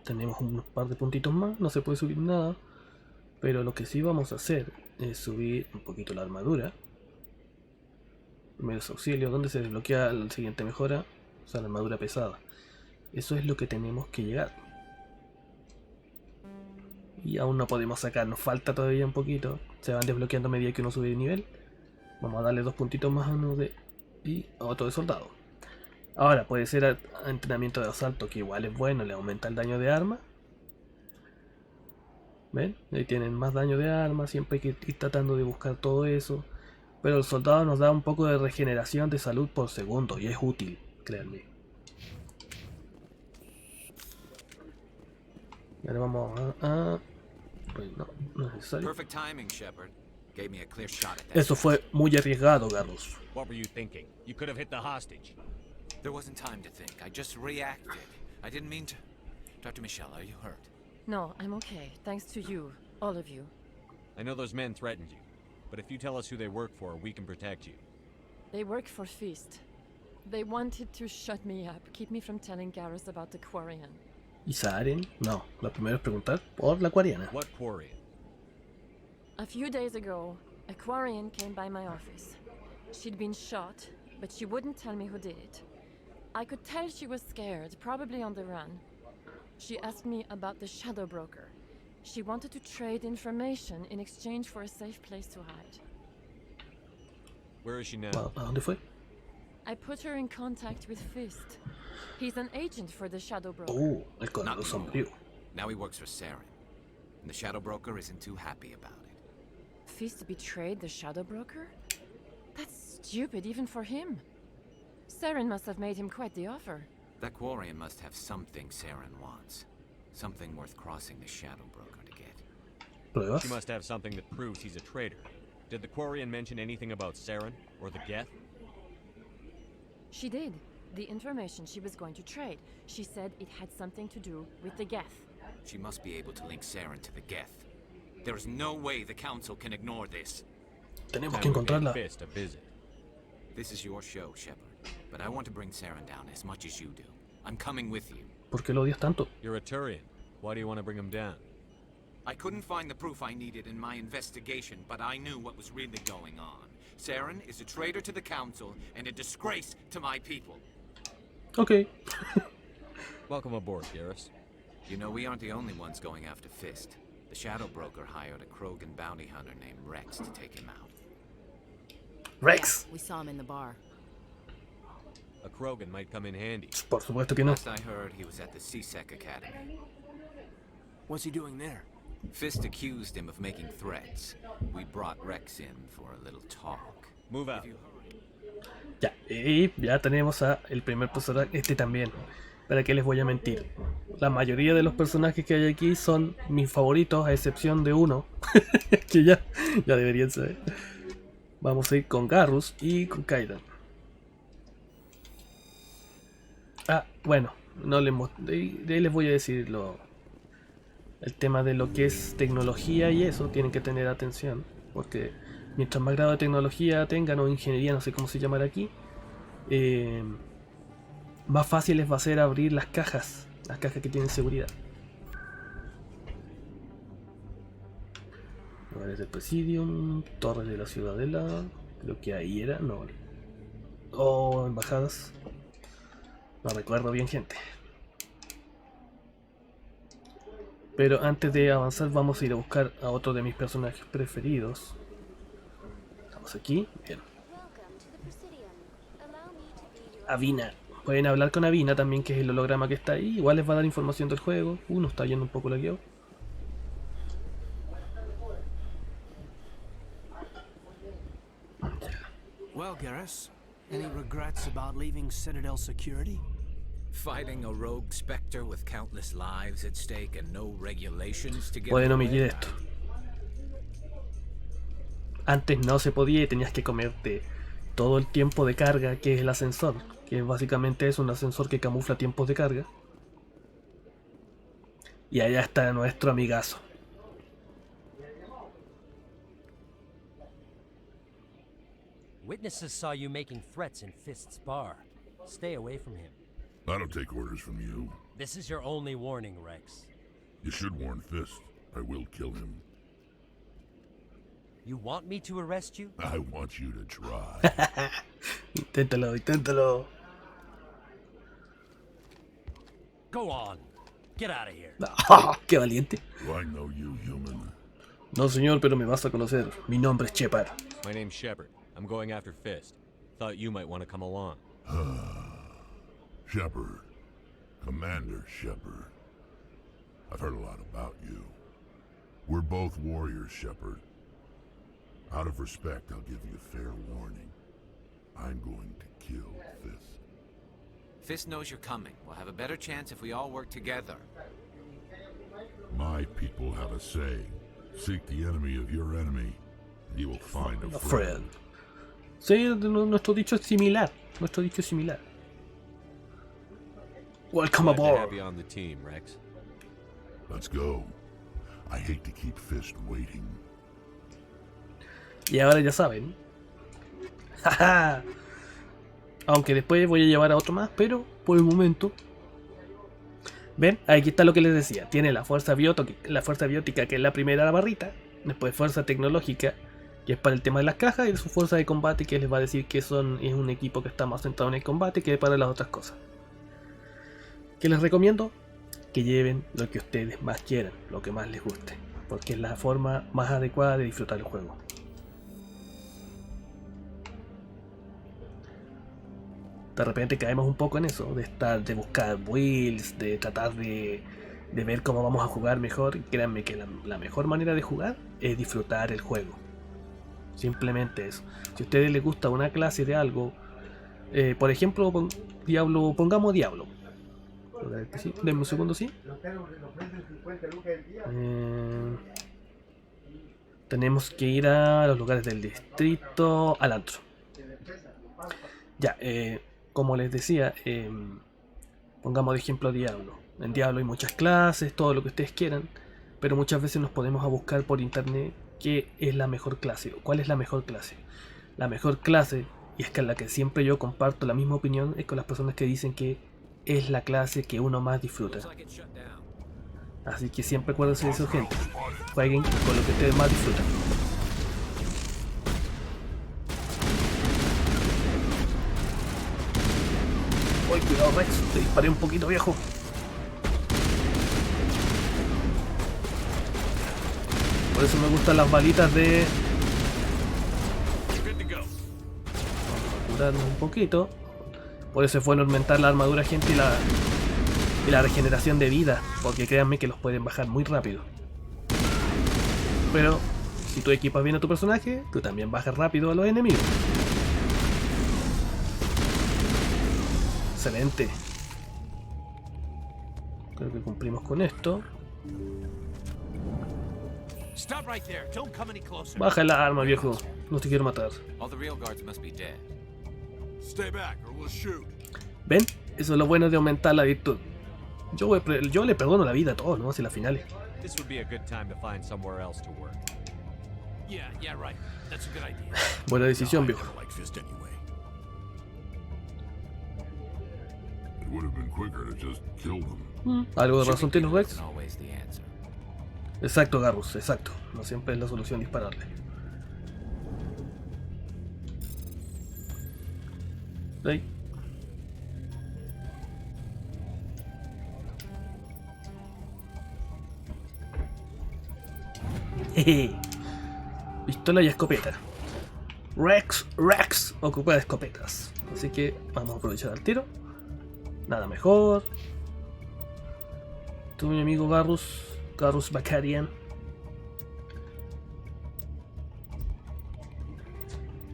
Tenemos unos par de puntitos más. No se puede subir nada. Pero lo que sí vamos a hacer es subir un poquito la armadura. Primeros auxilios, donde se desbloquea la siguiente mejora. O sea, la armadura pesada. Eso es lo que tenemos que llegar. Y aún no podemos sacar, nos falta todavía un poquito. Se van desbloqueando a medida que uno sube de nivel. Vamos a darle 2 puntitos más a uno de... y a otro de soldado. Ahora puede ser a entrenamiento de asalto, que igual es bueno, le aumenta el daño de arma. ¿Ven? Ahí tienen más daño de arma, siempre hay que ir tratando de buscar todo eso. Pero el soldado nos da un poco de regeneración de salud por segundo y es útil, créanme. Y ahora vamos a... Pues no es necesario. Perfect timing, Shepard. Gave me a clear shot at that. Eso fue muy arriesgado, Garrus. What were you thinking? You could have hit the hostage. There wasn't time to think. I just reacted. I didn't mean to. Dr. Michelle, are you hurt? No, I'm okay. Thanks to you. All of you. I know those men threatened you, but if you tell us who they work for, we can protect you. They work for Feast. They wanted to shut me up, keep me from telling Garrus about the Quarian. ¿Y Saren? No, lo primero es preguntar por la Quariana. What Quarian? A few days ago, a Quarian came by my office. She'd been shot, but she wouldn't tell me who did it. I could tell she was scared, probably on the run. She asked me about the Shadow Broker. She wanted to trade information in exchange for a safe place to hide. Where is she now? ¿A dónde fue? I put her in contact with Fist. He's an agent for the Shadow Broker. Oh, el corredor sombrío. Now he works for Saren. And the Shadow Broker isn't too happy about it. Fist betrayed the Shadow Broker? That's stupid even for him. Saren must have made him quite the offer. That Quarian must have something Saren wants. Something worth crossing the Shadow Broker to get. ¿Pruebas? She must have something that proves he's a traitor. Did the Quarian mention anything about Saren or the Geth? She did. The information she was going to trade. She said it had something to do with the Geth. She must be able to link Saren to the Geth. There is no way the Council can ignore this. Tenemos que encontrarla. This is your show, Shepard. But I want to bring Saren down as much as you do. I'm coming with you. ¿Por qué lo odias tanto? You're a Turian. Why do you want to bring him down? I couldn't find the proof I needed in my investigation, but I knew what was really going on. Saren is a traitor to the Council and a disgrace to my people. Okay. Welcome aboard, Garrus. You know, we aren't the only ones going after Fist. The Shadow Broker hired a Krogan bounty hunter named Rex to take him out. Rex? Yeah, we saw him in the bar. A Krogan might come in handy. Por supuesto que no. Last I heard, he was at the CSEC Academy. What's he doing there? Fist accused him of making threats. We brought Rex in for a little talk. Move out. Ya, y ya tenemos a el primer personaje, este también. ¿Para qué les voy a mentir? La mayoría de los personajes que hay aquí son mis favoritos, a excepción de uno, que ya deberían saber. Vamos a ir con Garrus y con Kaidan. Ah, bueno, no de ahí les voy a decir el tema de lo que es tecnología y eso, tienen que tener atención, porque mientras más grado de tecnología tengan, o ingeniería, no sé cómo se llamará aquí, más fácil les va a ser abrir las cajas que tienen seguridad. Lugares del Presidium, Torres de la Ciudadela, creo que ahí era, no. O embajadas. No recuerdo bien, gente. Pero antes de avanzar vamos a ir a buscar a otro de mis personajes preferidos. Estamos aquí, bien. Avina. Pueden hablar con Avina también, que es el holograma que está ahí. Igual les va a dar información del juego. Uno está yendo un poco lagueado. Well, Garrus, any regrets about leaving Citadel Security? Fighting a rogue specter with countless lives at stake and no regulations to get Pueden away. omitir esto. Antes no se podía y tenías que comerte todo el tiempo de carga que es el ascensor, que básicamente es un ascensor que camufla tiempos de carga. Y allá está nuestro amigazo. Witnesses saw you making threats in Fist's bar. Stay away from him. I don't take orders from you. This is your only warning, Rex. You should warn Fist. I will kill him. You want me to arrest you? I want you to try. Inténtalo, inténtalo. Go on. Get out of here. ¡Qué valiente! Do I know you, human? No, señor, pero me vas a conocer. Mi nombre es Shepard. My name's Shepard. I'm going after Fist. Thought you might want to come along. Shepard. Commander Shepard. I've heard a lot about you. We're both warriors, Shepard. Out of respect, I'll give you a fair warning. I'm going to kill Fist. Fist knows you're coming. We'll have a better chance if we all work together. My people have a saying. Seek the enemy of your enemy, and you will find a friend. Sí, nuestro dicho es similar. Nuestro dicho es similar. Welcome Glad to aboard. have you on the team, Rex. Let's go. I hate to keep Fist waiting. Y ahora ya saben. Aunque después voy a llevar a otro más, pero por el momento. Ven, aquí está lo que les decía. Tiene la fuerza biótica, que es la primera barrita. Después fuerza tecnológica, que es para el tema de las cajas. Y su fuerza de combate, que les va a decir que es un equipo que está más centrado en el combate que para las otras cosas. ¿Qué les recomiendo? Que lleven lo que ustedes más quieran, lo que más les guste. Porque es la forma más adecuada de disfrutar el juego. De repente caemos un poco en eso, de buscar builds, de tratar de ver cómo vamos a jugar mejor. Créanme que la mejor manera de jugar es disfrutar el juego. Simplemente eso. Si a ustedes les gusta una clase de algo, por ejemplo, pongamos Diablo. Sí, denme un segundo, sí. Tenemos que ir a los lugares del distrito, al antro. Ya, como les decía, pongamos de ejemplo Diablo. En Diablo hay muchas clases, todo lo que ustedes quieran, pero muchas veces nos podemos a buscar por internet qué es la mejor clase o cuál es la mejor clase. La mejor clase, y es que la que siempre yo comparto la misma opinión, es con las personas que dicen que es la clase que uno más disfruta. Así que siempre acuérdense de eso, gente. Jueguen con lo que ustedes más disfrutan. Uy, cuidado, Rex, te disparé un poquito, viejo. Por eso me gustan las balitas de... Vamos a curarnos un poquito. Por eso es bueno aumentar la armadura, gente, y la regeneración de vida, porque créanme que los pueden bajar muy rápido. Pero si tú equipas bien a tu personaje, tú también bajas rápido a los enemigos. Excelente. Creo que cumplimos con esto. Stop right there. Don't come any closer. Baja la arma, viejo. No te quiero matar. All the real guards must be dead. Stay back or we'll shoot. ¿Ven? Eso es lo bueno de aumentar la virtud. Yo le perdono la vida a todos, ¿no? Si las finales. This would be a good time to find somewhere else to work. Yeah, right. That's a good idea. Buena decisión, viejo. Like fist anyway. It would have been quicker to just kill them. Algo de razón tiene Rex. Isn't always the answer. Exacto, Garrus, exacto. No siempre es la solución dispararle. Ahí. Jeje. Pistola y escopeta. Rex ocupa de escopetas. Así que vamos a aprovechar el tiro. Nada mejor. Tú, mi amigo Garrus Bacarian.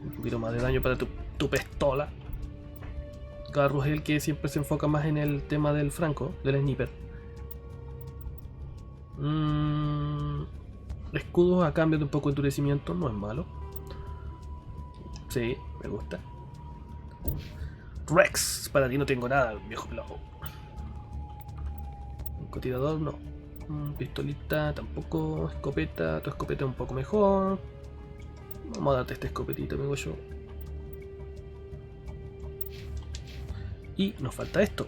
Un poquito más de daño para tu pistola. Garrus es el que siempre se enfoca más en el tema del franco, del sniper. Escudos a cambio de un poco de endurecimiento, no es malo. Sí, me gusta. Rex, para ti no tengo nada, viejo pelado. Un cotirador, no. Pistolita, tampoco. Escopeta, tu escopeta es un poco mejor. Vamos a darte esta escopetita, amigo yo. Y nos falta esto.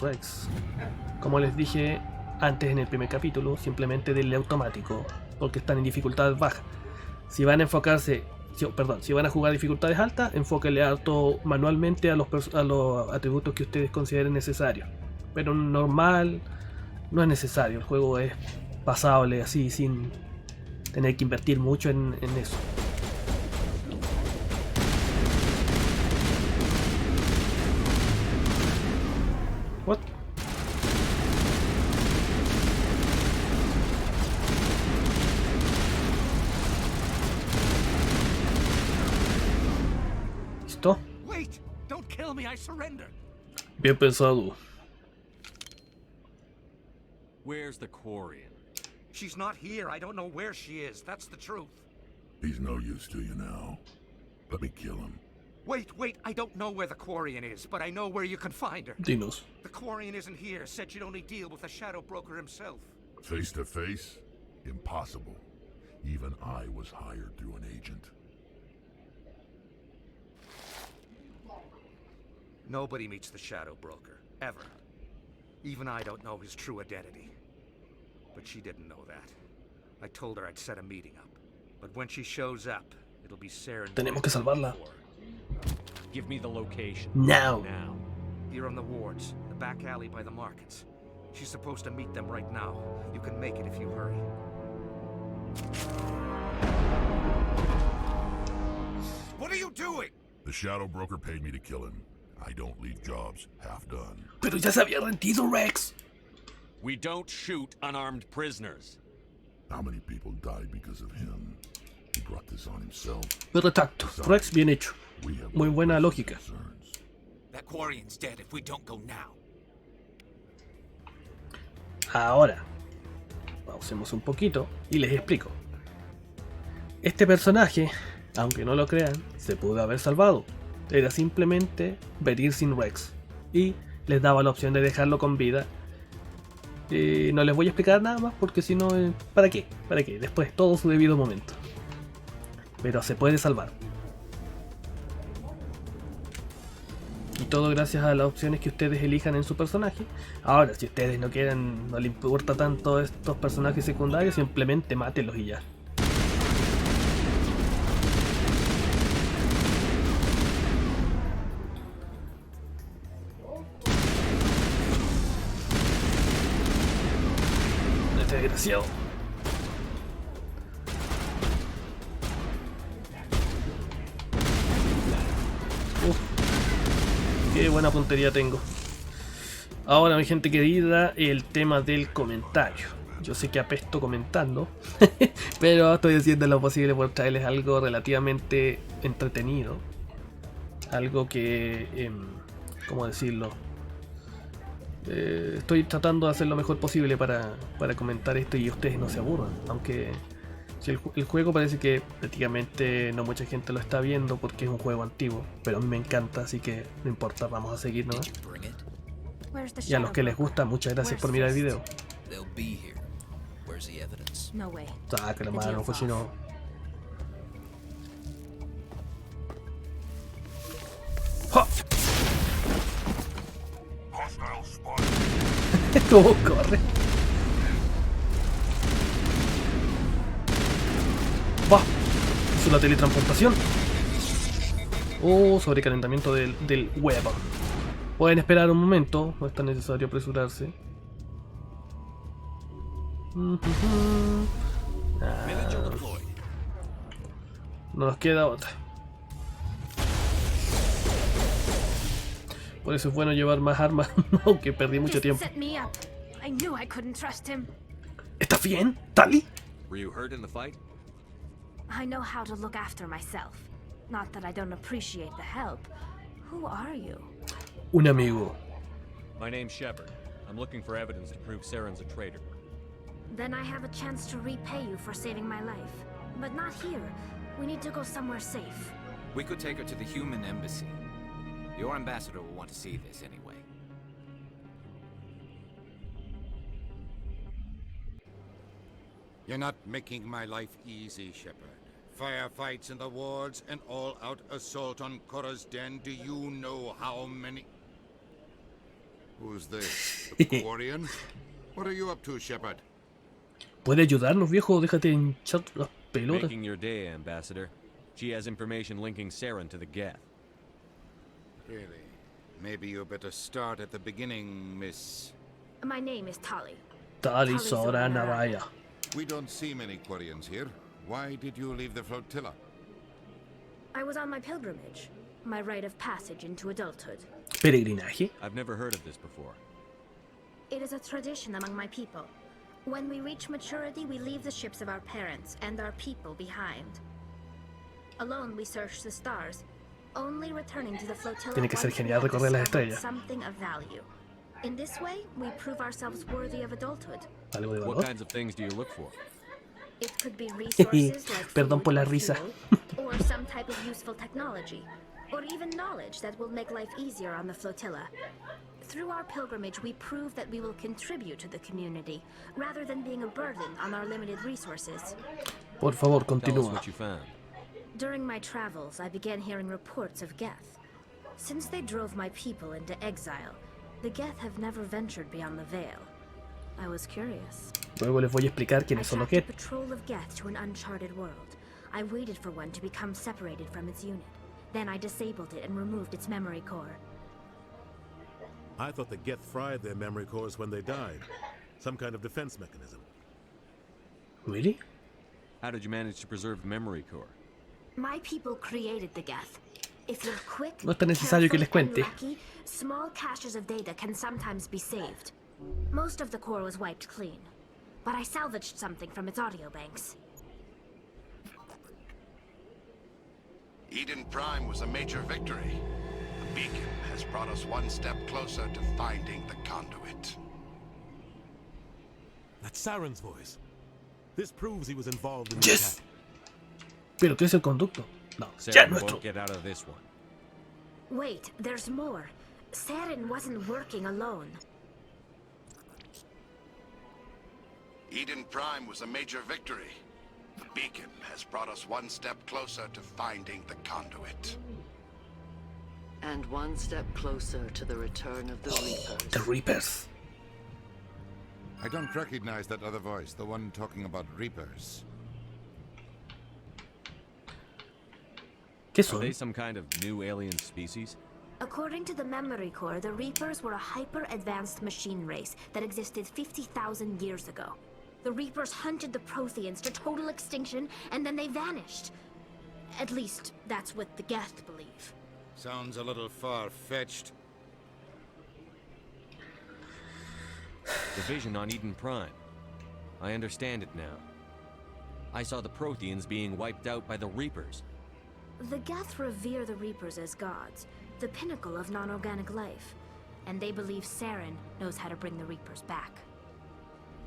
Rex. Como les dije antes en el primer capítulo, simplemente denle automático, porque están en dificultad baja. Si van a enfocarse, si van a jugar dificultades altas, enfóquenle alto manualmente a los atributos que ustedes consideren necesarios. Pero normal no es necesario, el juego es pasable así sin tener que invertir mucho en eso. What? ¿Listo? Wait! Don't kill me, I surrender. Bien pensado. Where's the Quarian? She's not here. I don't know where she is. That's the truth. He's no use to you now. Let me kill him. Wait. I don't know where the Quarian is, but I know where you can find her. Dinos. The Quarian isn't here. Said she'd only deal with the Shadow Broker himself. Face to face? Impossible. Even I was hired through an agent. Nobody meets the Shadow Broker, ever. Even I don't know his true identity. But she didn't know that. I told her I'd set a meeting up. But when she shows up, it'll be Sarah. Tenemos que salvarla. Give me the location. Now. Here on the wards, the back alley by the markets. She's supposed to meet them right now. You can make it if you hurry. What are you doing? The Shadow Broker paid me to kill him. I don't leave jobs half done. Pero ya se había rendido, Rex. We don't shoot unarmed prisoners. How many people died because of him? He brought this on himself. Pero tacto. Rex, bien hecho. Muy buena lógica. That Quarian's dead if we don't go now. Ahora, pausemos un poquito y les explico. Este personaje, aunque no lo crean, se pudo haber salvado. Era simplemente venir sin Rex. Y les daba la opción de dejarlo con vida. No les voy a explicar nada más porque si no, ¿para qué? ¿Para qué? Después todo su debido momento. Pero se puede salvar. Y todo gracias a las opciones que ustedes elijan en su personaje. Ahora, si ustedes no quieren, no les importa tanto estos personajes secundarios, simplemente mátenlos y ya. Este desgraciado. Qué buena puntería tengo. Ahora, mi gente querida, el tema del comentario. Yo sé que apesto comentando, pero estoy haciendo lo posible por traerles algo relativamente entretenido. Algo que, ¿cómo decirlo? Estoy tratando de hacer lo mejor posible para comentar esto y ustedes no se aburran. Aunque si el juego parece que prácticamente no mucha gente lo está viendo porque es un juego antiguo, pero a mí me encanta, así que no importa, vamos a seguir nomás. Y a los que les gusta, muchas gracias por mirar el video. Sácalo, mano, cochino. ¡Ja! ¿Cómo corre? ¡Va! Hizo la teletransportación. Oh, sobrecalentamiento del web. Pueden esperar un momento, no es tan necesario apresurarse. No nos queda otra. Por eso es bueno llevar más armas, aunque perdí mucho tiempo. ¿Estás bien, Tali? Were you hurt in the fight? I know how to look after myself. Not that I don't appreciate the help. Who are you? Un amigo. My name's Shepard. I'm looking for evidence to prove Saren's a traitor. Then I have a chance to repay you for saving my life. But not here. We need to go somewhere safe. We could take her to the human embassy. Your ambassador will want to see this anyway. You're not making my life easy, Shepard. Firefights in the wards, an all-out assault on Korra's den. Do you know how many... Who's this? The Quarian? What are you up to, Shepard? ¿Puede ayudarnos, viejo? Déjate hinchar las pelotas. Making your day, Ambassador. She has information linking Saren to the Geth. Really? Maybe you better start at the beginning, Miss... My name is Tali. Tali Sora Navaya. We don't see many Quarians here. Why did you leave the flotilla? I was on my pilgrimage. My rite of passage into adulthood. Peregrinaje? I've never heard of this before. It is a tradition among my people. When we reach maturity, we leave the ships of our parents and our people behind. Alone, we search the stars, only returning to the flotilla Tiene que ser once we genial have recorrer las discovered estrellas. something of value. In this way, we prove ourselves worthy of adulthood. ¿Algo de What valor? kinds of things do you look for? It could be resources like Perdón food por la or risa. fuel, or some type of useful technology, or even knowledge that will make life easier on the flotilla. Through our pilgrimage, we prove that we will contribute to the community, rather than being a burden on our limited resources. Por favor, Tell us continúa. what you found. During my travels, I began hearing reports of Geth. Since they drove my people into exile, the Geth have never ventured beyond the Veil. I was curious. Luego les voy a explicar I quiénes son los tracked que. a patrol of Geth to an uncharted world. I waited for one to become separated from its unit. Then I disabled it and removed its memory core. I thought the Geth fried their memory cores when they died. Some kind of defense mechanism. ¿Really? How did you manage to preserve the memory core? My people created the Geth. If you're quick, No es tan necesario que les careful, and cuente. lucky, small caches of data can sometimes be saved. Most of the core was wiped clean, but I salvaged something from its audio banks. Eden Prime was a major victory. The beacon has brought us one step closer to finding the conduit. That's Saren's voice. This proves he was involved in the Yes. attack. ¿Pero qué es el conducto? No, ya es Saren nuestro. won't get out of this one. Wait, there's more. Saren wasn't working alone. Eden Prime was a major victory. The beacon has brought us one step closer to finding the conduit. And one step closer to the return of the Reapers. The Reapers. I don't recognize that other voice, the one talking about Reapers. ¿Qué Are son? they some kind of new alien species? According to the memory core, the Reapers were a hyper-advanced machine race that existed 50,000 years ago. The Reapers hunted the Protheans to total extinction, and then they vanished. At least, that's what the Geth believe. Sounds a little far-fetched. The vision on Eden Prime. I understand it now. I saw the Protheans being wiped out by the Reapers. The Geth revere the Reapers as gods, the pinnacle of non-organic life. And they believe Saren knows how to bring the Reapers back.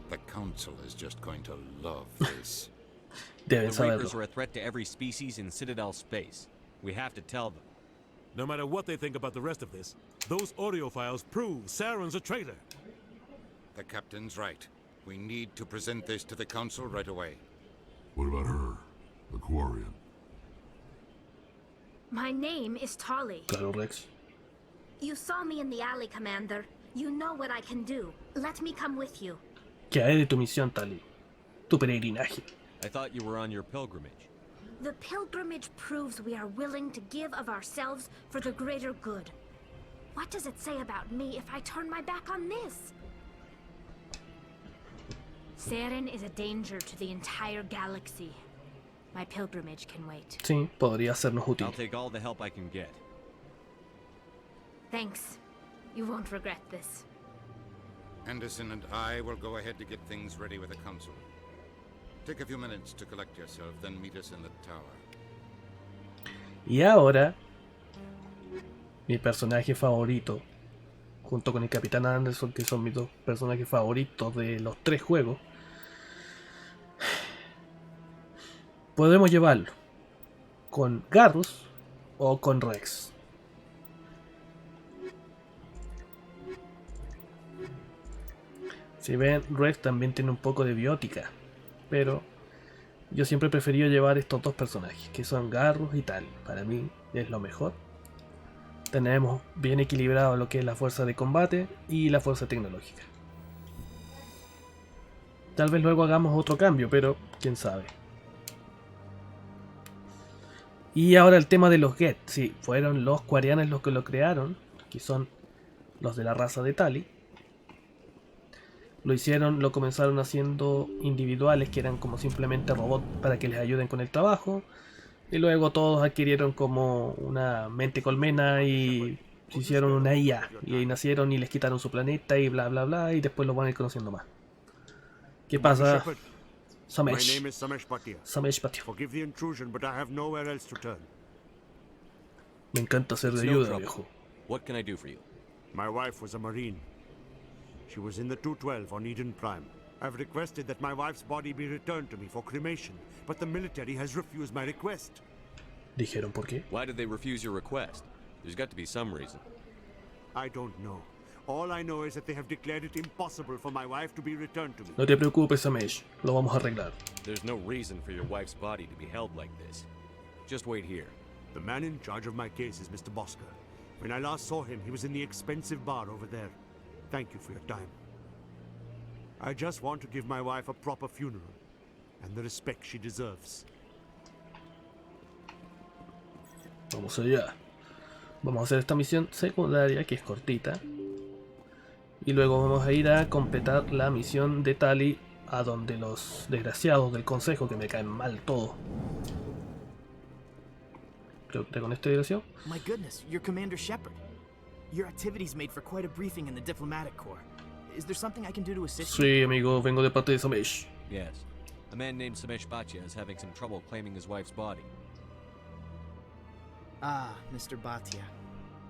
The Council is just going to love this. The Reapers are a threat to every species in Citadel space. We have to tell them. No matter what they think about the rest of this, those audio files prove Saren's a traitor. The Captain's right. We need to present this to the Council right away. What about her? The Quarian? My name is Tali. Claro, Rex. You saw me in the alley, Commander. You know what I can do. Let me come with you. ¿Qué hay de tu misión, Tali? Tu peregrinaje. I thought you were on your pilgrimage. The pilgrimage proves we are willing to give of ourselves for the greater good. What does it say about me if I turn my back on this? Saren is a danger to the entire galaxy. My pilgrimage can wait. Sí, podría sernos útil. I'll take all the help I can get. Thanks. You won't regret this. Anderson and I will go ahead to get things ready with the Council. Take a few minutes to collect yourself, then meet us in the tower. Y ahora, mi personaje favorito, junto con el Capitán Anderson, que son mis dos personajes favoritos de los 3 juegos, podemos llevarlo con Garrus o con Rex. Si ven, Rex también tiene un poco de biótica, pero yo siempre he preferido llevar estos dos personajes, que son Garrus y Tali. Para mí es lo mejor. Tenemos bien equilibrado lo que es la fuerza de combate y la fuerza tecnológica. Tal vez luego hagamos otro cambio, pero quién sabe. Y ahora el tema de los Geth. Sí, fueron los Quarianes los que lo crearon, que son los de la raza de Tali. Lo comenzaron haciendo individuales, que eran como simplemente robots para que les ayuden con el trabajo. Y luego todos adquirieron como una mente colmena y se hicieron una IA. Y ahí nacieron y les quitaron su planeta y bla bla bla. Y después los van a ir conociendo más. ¿Qué pasa? Samesh. My name is Samesh Bhatia. Samesh Bhatia. Forgive the intrusion, but I have nowhere else to turn. Me encanta ser de ayuda, viejo. What can I do for you? My wife was a Marine. She was in the 212 on Eden Prime. I've requested that my wife's body be returned to me for cremation, but the military has refused my request. ¿Dijeron por qué? Why did they refuse your request? There's got to be some reason. I don't know. All I know is that they have declared it impossible for my wife to be returned to me. No te preocupes, Samesh. Lo vamos a arreglar. There's no reason for your wife's body to be held like this. Just wait here. The man in charge of my case is Mr. Buscando. When I last saw him, he was in the expensive bar over there. Thank you for your time. I just want to give my wife a proper funeral and the respect she deserves. Vamos allá. Vamos a hacer esta misión secundaria, que es cortita. Y luego vamos a ir a completar la misión de Tali, a donde los desgraciados del consejo, que me caen mal todos. Creo que con este desgraciado. My goodness, you're Commander Shepard. Your activities made for quite a briefing in the diplomatic corps. Is there something I can do to assist you? Sí, amigo, vengo de parte de Samesh. Yes. A man named Samesh Bhatia is having some trouble claiming his wife's body. Ah, Mr. Bhatia.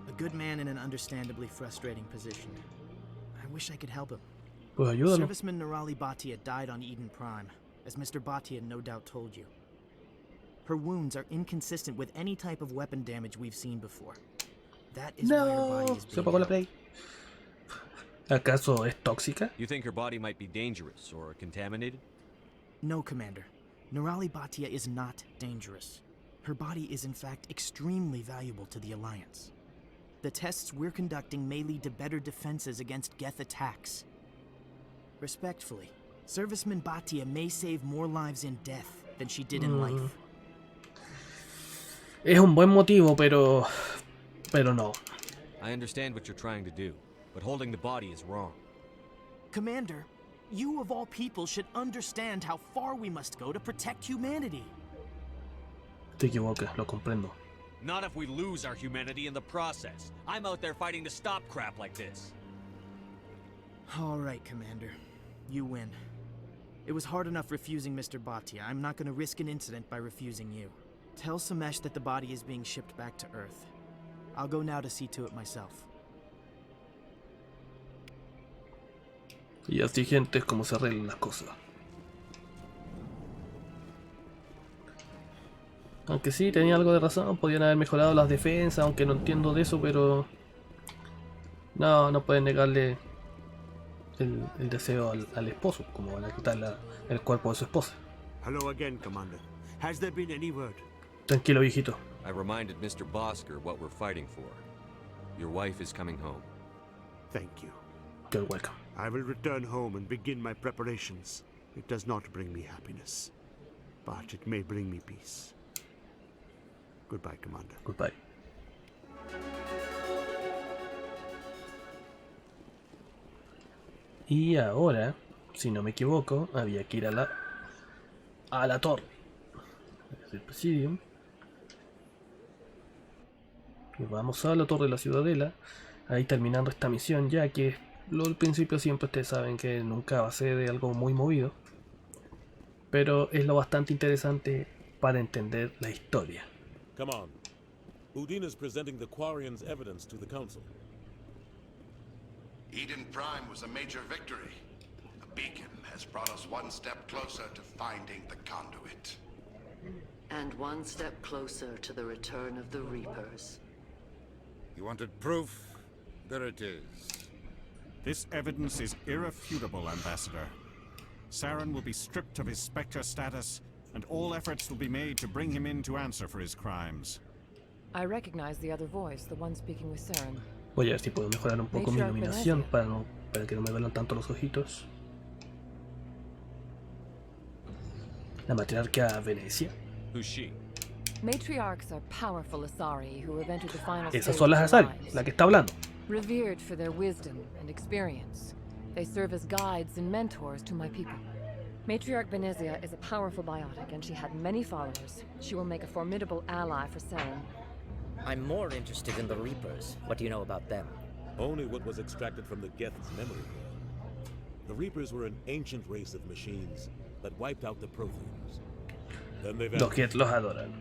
A good man in an understandably frustrating position. I wish I could help him. Pues ayúdalo. Serviceman Nerali Bhatia died on Eden Prime, as Mr. Bhatia no doubt told you. Her wounds are inconsistent with any type of weapon damage we've seen before. That is why her body is Se apagó la play. ¿Acaso es tóxica? You think her body might be dangerous or contaminated? No, Commander. Nerali Bhatia is not dangerous. Her body is in fact extremely valuable to the Alliance. The tests we're conducting may lead to better defenses against Geth attacks. Respectfully, Serviceman Bhatia may save more lives in death than she did in life. Es un buen motivo, pero no. I understand what you're trying to do, but holding the body is wrong. Commander, you of all people should understand how far we must go to protect humanity. Te equivocas, lo comprendo. Not if we lose our humanity in the process. I'm out there fighting to stop crap like this. All right, Commander. You win. It was hard enough refusing Mr. Bhatia. I'm not going to risk an incident by refusing you. Tell Samesh that the body is being shipped back to Earth. I'll go now to see to it myself. Y así, gente, es como se arreglan las cosas. Aunque sí, tenía algo de razón, podían haber mejorado las defensas, aunque no entiendo de eso, pero... No pueden negarle el deseo al esposo, como van a quitar el cuerpo de su esposa. Hello again, Commander. Has there been any word? Tranquilo, viejito. I reminded Mr. Bosker what we're fighting for. Your wife is coming home. Thank you. You're welcome. I will return home and begin my preparations. It does not bring me happiness, but it may bring me peace. Goodbye, Commander. Goodbye. Y ahora, si no me equivoco, había que ir a la torre. El presidium. Y vamos a la torre de la ciudadela. Ahí terminando esta misión, ya que al principio siempre ustedes saben que nunca va a ser de algo muy movido. Pero es lo bastante interesante para entender la historia. Come on. Udine is presenting the Quarians' evidence to the Council. Eden Prime was a major victory. The beacon has brought us one step closer to finding the conduit. And one step closer to the return of the Reapers. You wanted proof? There it is. This evidence is irrefutable, Ambassador. Saren will be stripped of his Spectre status, and all efforts will be made to bring him in to answer for his crimes. I recognize the other voice, the one speaking with Saren. Voy a ver si puedo mejorar un poco mi iluminación para que no me duelan tanto los ojitos. La matriarca Evidencia. Who's she? Matriarchs are powerful Asari who have entered the final Esas stage son las of their Asari, lives. la que está hablando. Revered for their wisdom and experience, they serve as guides and mentors to my people. Matriarch Benezia is a powerful biotic, and she had many followers. She will make a formidable ally for Saren. I'm more interested in the Reapers. What do you know about them? Only what was extracted from the Geth's memory core. The Reapers were an ancient race of machines that wiped out the Protheans. Then they Los Geth los adoran.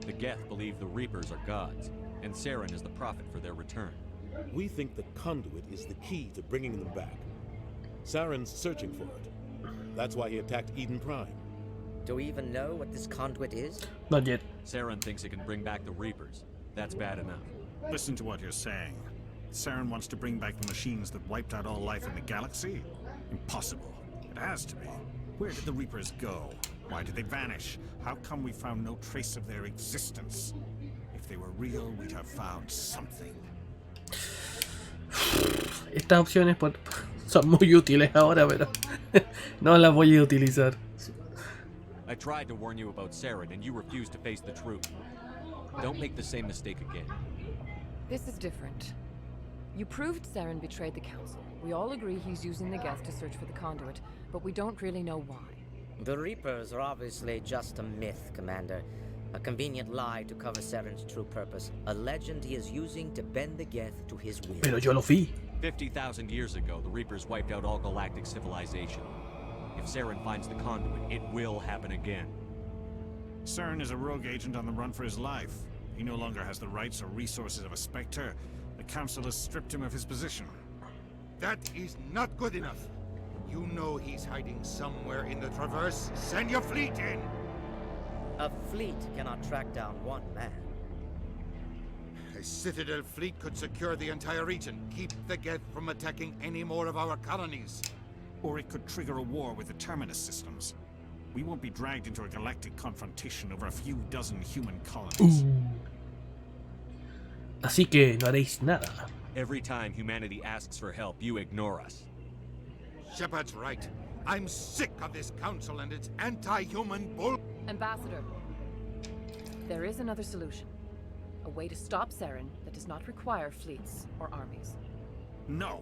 The Geth believe the Reapers are gods, and Saren is the prophet for their return. We think the conduit is the key to bringing them back. Saren's searching for it. That's why he attacked Eden Prime. Do we even know what this conduit is? Not yet. Saren thinks it can bring back the Reapers. That's bad enough. Listen to what you're saying. Saren wants to bring back the machines that wiped out all life in the galaxy? Impossible. It has to be. Where did the Reapers go? Why did they vanish? How come we found no trace of their existence? If they were real, we'd have found something. Estas opciones son muy útiles ahora, pero no las voy a utilizar. I tried to warn you about Saren, and you refused to face the truth. Don't make the same mistake again. This is different. You proved Saren betrayed the Council. We all agree he's using the Geth to search for the conduit, but we don't really know why. The Reapers are obviously just a myth, Commander. A convenient lie to cover Saren's true purpose. A legend he is using to bend the Geth to his will. Pero yo lo vi. 50,000 years ago, the Reapers wiped out all galactic civilization. If Saren finds the conduit, it will happen again. Saren is a rogue agent on the run for his life. He no longer has the rights or resources of a Spectre. The Council has stripped him of his position. That is not good enough. You know he's hiding somewhere in the Traverse. Send your fleet in! A fleet cannot track down one man. A Citadel fleet could secure the entire region, keep the Geth from attacking any more of our colonies. Or it could trigger a war with the Terminus systems. We won't be dragged into a galactic confrontation over a few dozen human colonies. Así que no haréis nada. Every time humanity asks for help, you ignore us. Shepard's right. I'm sick of this council and its anti-human bull. Ambassador, there is another solution. A way to stop Saren that does not require fleets or armies. No,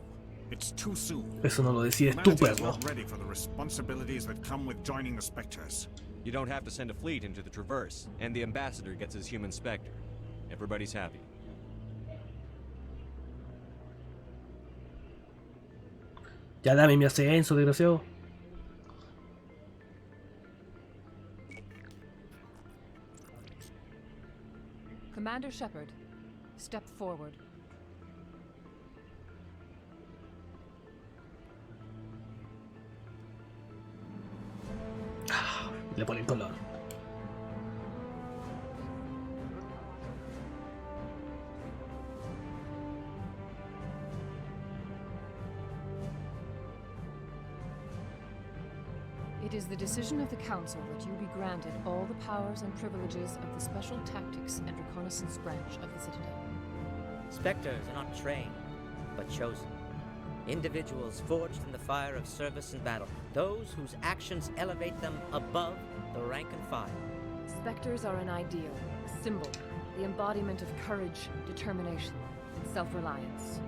it's too soon. Eso no lo decides tú, Humanity is perro. not ready for the responsibilities that come with joining the Spectres. You don't have to send a fleet into the Traverse, and the Ambassador gets his human Spectre. Everybody's happy. Ya dame mi ascenso, desgraciado. Commander Shepard, step forward. Le ponen color. It is the decision of the Council that you be granted all the powers and privileges of the Special Tactics and Reconnaissance branch of the Citadel. Spectres are not trained, but chosen. Individuals forged in the fire of service and battle. Those whose actions elevate them above the rank and file. Spectres are an ideal, a symbol, the embodiment of courage, determination, and self-reliance.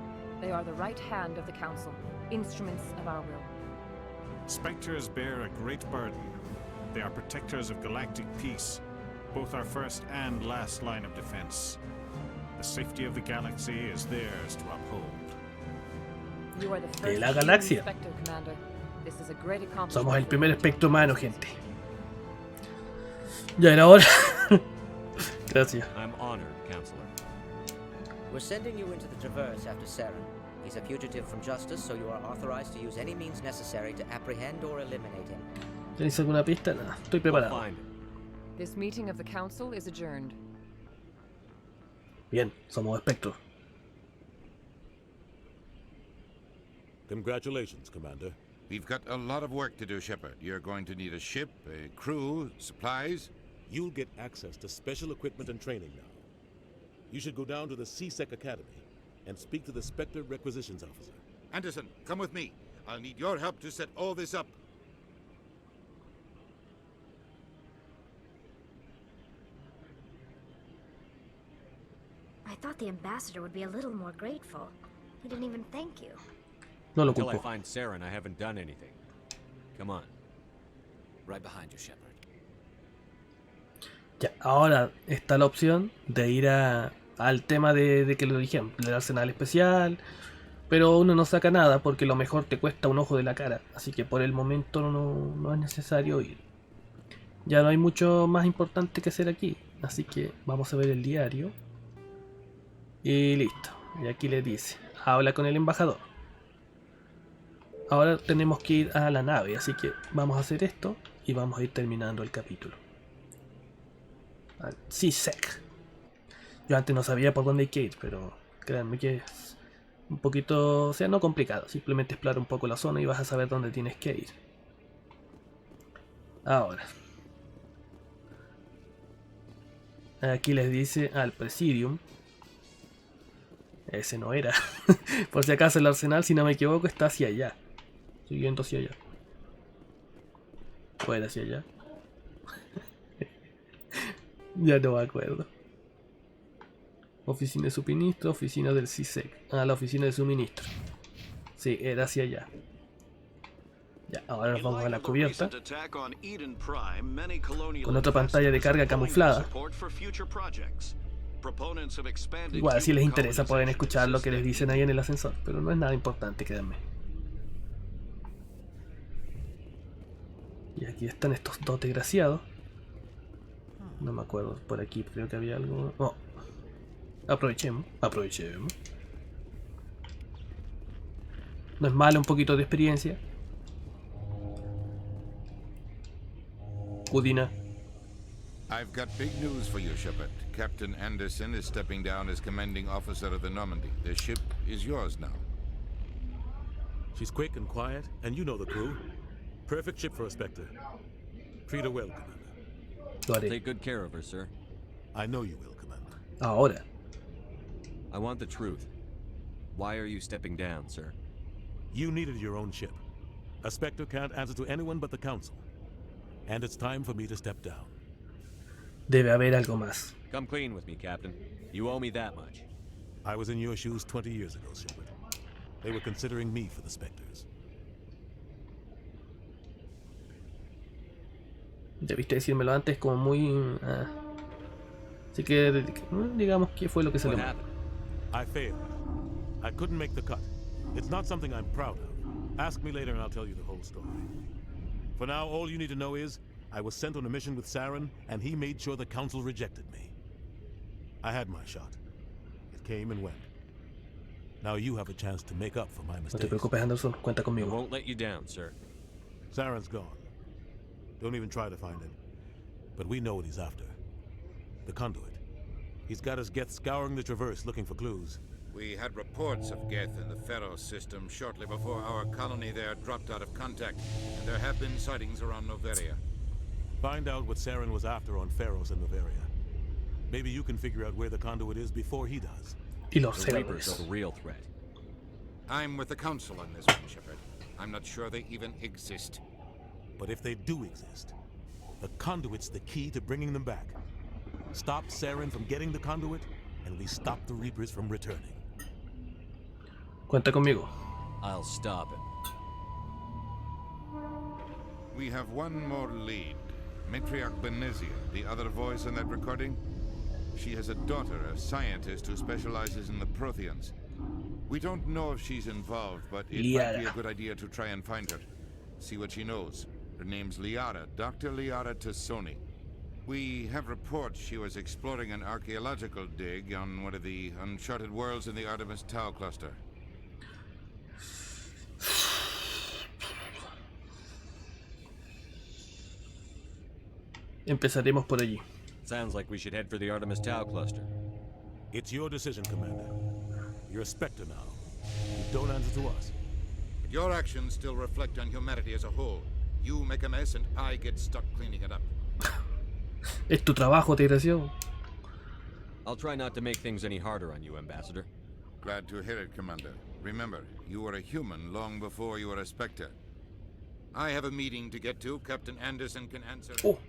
They are the right hand of the Council, instruments of our will. Spectres bear a great burden. They are protectors of galactic peace, both our first and last line of defense. The safety of the galaxy is theirs to uphold. You are the De first la galaxia. Spectre, Commander. This is a great accomplishment. Somos el primer espectro humano, gente. Ya era hora. Gracias. I'm honored, Counselor. We're sending you into the Traverse after Saren. He's a fugitive from justice, so you are authorized to use any means necessary to apprehend or eliminate him. ¿Tenéis alguna pista? Nada, estoy preparado. This meeting of the Council is adjourned. Bien, somos espectros. Congratulations, Commander. We've got a lot of work to do, Shepard. You're going to need a ship, a crew, supplies. You'll get access to special equipment and training now. You should go down to the CSEC Academy and speak to the Spectre Requisitions Officer. Anderson, come with me. I'll need your help to set all this up. I thought the ambassador would be a little more grateful. He didn't even thank you. No lo Until I culpo. find Saren, I haven't done anything. Come on. Right behind you, Shepard. Ya, ahora está la opción de ir al tema de que lo dijeron, del arsenal especial, pero uno no saca nada porque lo mejor te cuesta un ojo de la cara, así que por el momento no es necesario ir. Ya no hay mucho más importante que hacer aquí, así que vamos a ver el diario. Y listo, y aquí le dice, habla con el embajador. Ahora tenemos que ir a la nave, así que vamos a hacer esto y vamos a ir terminando el capítulo. Al CSEC. Yo antes no sabía por dónde hay que ir, pero créanme que es un poquito, o sea, no complicado. Simplemente explora un poco la zona y vas a saber dónde tienes que ir. Ahora. Aquí les dice al Presidium. Ese no era. Por si acaso el arsenal, si no me equivoco, está hacia allá. Siguiendo hacia allá. ¿O era hacia allá? Ya no me acuerdo. Oficina de suministro, oficina del CSEC. Ah, la oficina de suministro. Sí, era hacia allá. Ya, ahora nos vamos a la cubierta. Con otra pantalla de carga camuflada. Igual, si les interesa pueden escuchar lo que les dicen ahí en el ascensor, pero no es nada importante, créanme. Y aquí están estos dos desgraciados. No me acuerdo, por aquí creo que había algo. Oh. Aprovechemos. No es malo un poquito de experiencia. Udina. I've got big news for you, Shepard. Captain Anderson is stepping down as commanding officer of the Normandy. The ship is yours now. She's quick and quiet, and you know the crew. Perfect ship for a Spectre. Treat her well, Commander. Take good care of her, sir. I know you will, Commander. Ahora. I want the truth. Why are you stepping down, sir? You needed your own ship. A Spectre can't answer to anyone but the Council. And it's time for me to step down. Debe haber algo más. Come clean with me, Captain. You owe me that much. I was in your shoes 20 years ago, Shepard. They were considering me for the Spectres. Debiste decírmelo antes como muy... Así que digamos que fue lo que salió mal. I failed. I couldn't make the cut. It's not something I'm proud of. Ask me later and I'll tell you the whole story. For now, all you need to know is I was sent on a mission with Saren, and he made sure the Council rejected me. I had my shot. It came and went. Now you have a chance to make up for my No te mistakes. preocupes, Anderson, cuenta I conmigo. won't let you down, sir. Saren's gone. Don't even try to find him. But we know what he's after. The conduit. He's got his Geth scouring the Traverse looking for clues. We had reports of Geth in the Pharaoh system shortly before our colony there dropped out of contact, and there have been sightings around Noveria. Find out what Saren was after on Pharos and Noveria. Maybe you can figure out where the conduit is before he does. Y los The Reapers héroes. are the real threat. I'm with the Council on this one, Shepard. I'm not sure they even exist. But if they do exist, the conduit's the key to bringing them back. Stop Saren from getting the conduit, and we stop the Reapers from returning. Cuenta conmigo. I'll stop it. We have one more lead. Matriarch Benezia, the other voice in that recording. She has a daughter, a scientist who specializes in the Protheans. We don't know if she's involved, but it might be a good idea to try and find her. See what she knows. Her name's Liara, Dr. Liara Tassoni. We have reports she was exploring an archaeological dig on one of the uncharted worlds in the Artemis Tau cluster. Empezaremos por allí. Sounds like we should head for the Artemis Tau cluster. It's your decision, Commander. You're a Spectre now. You don't answer to us. But your actions still reflect on humanity as a whole. You make a mess and I get stuck cleaning it up. Es tu trabajo, desgraciado. I'll try not to make things any harder on you, Ambassador. Glad to hear it, Commander. Remember, you were a human long before you were a Spectre. I have a meeting to get to. Captain Anderson can answer. Oh.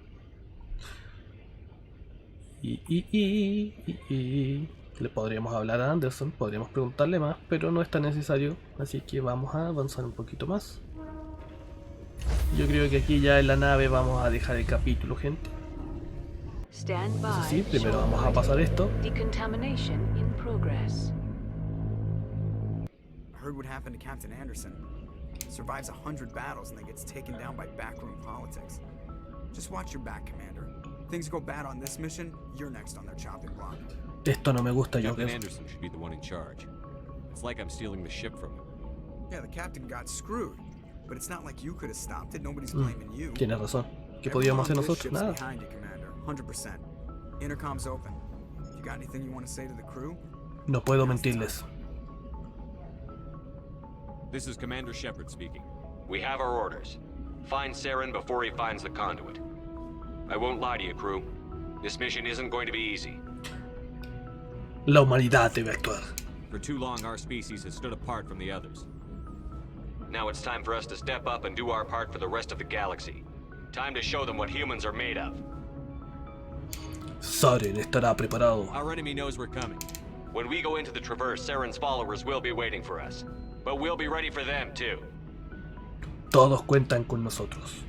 Le podríamos hablar a Anderson, podríamos preguntarle más, pero no es tan necesario, así que vamos a avanzar un poquito más. Yo creo que aquí ya en la nave vamos a dejar el capítulo, gente. Eso sí, primero vamos a pasar esto. Decontamination in progress. I heard what happened to Captain Anderson. Survives 100 battles and then gets taken down by backroom politics. Just watch your back, Commander. Things go bad on this mission, you're next on their chopping block. Esto no me gusta, yo Captain creo. Anderson should be the one in charge. It's like I'm stealing the ship from him. Yeah, the captain got screwed. But it's not like you could have stopped it. Nobody's blaming you. Tienes razón. ¿Qué podíamos hacer nosotros? Nada. Behind you, Commander. 100%. Intercom's open. You got anything you want to say to the crew? No puedo mentirles. This is Commander Shepard speaking. We have our orders. Find Saren before he finds the conduit. I won't lie to you, crew. This mission isn't going to be easy. La humanidad debe actuar. For too long, our species has stood apart from the others. Now it's time for us to step up and do our part for the rest of the galaxy. Time to show them what humans are made of. Saren estará preparado. Our enemy knows we're coming. When we go into the Traverse, Saren's followers will be waiting for us. But we'll be ready for them, too. Todos cuentan con nosotros.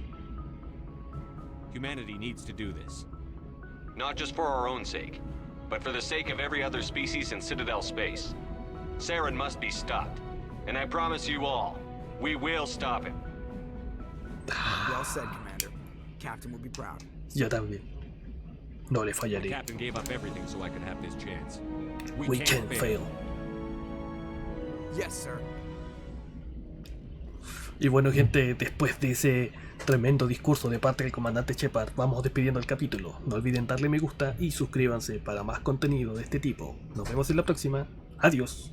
Humanity needs to do this. Not just for our own sake, but for the sake of every other species in Citadel space. Saren must be stopped. And I promise you all, we will stop him. Well said, Commander. Captain will be proud. Yo también. No le The fallaré. captain gave up everything so I could have this chance. We can't fail. Yes, sir. Y bueno, gente, después de ese tremendo discurso de parte del comandante Shepard, vamos despidiendo el capítulo. No olviden darle me gusta y suscríbanse para más contenido de este tipo. Nos vemos en la próxima. Adiós.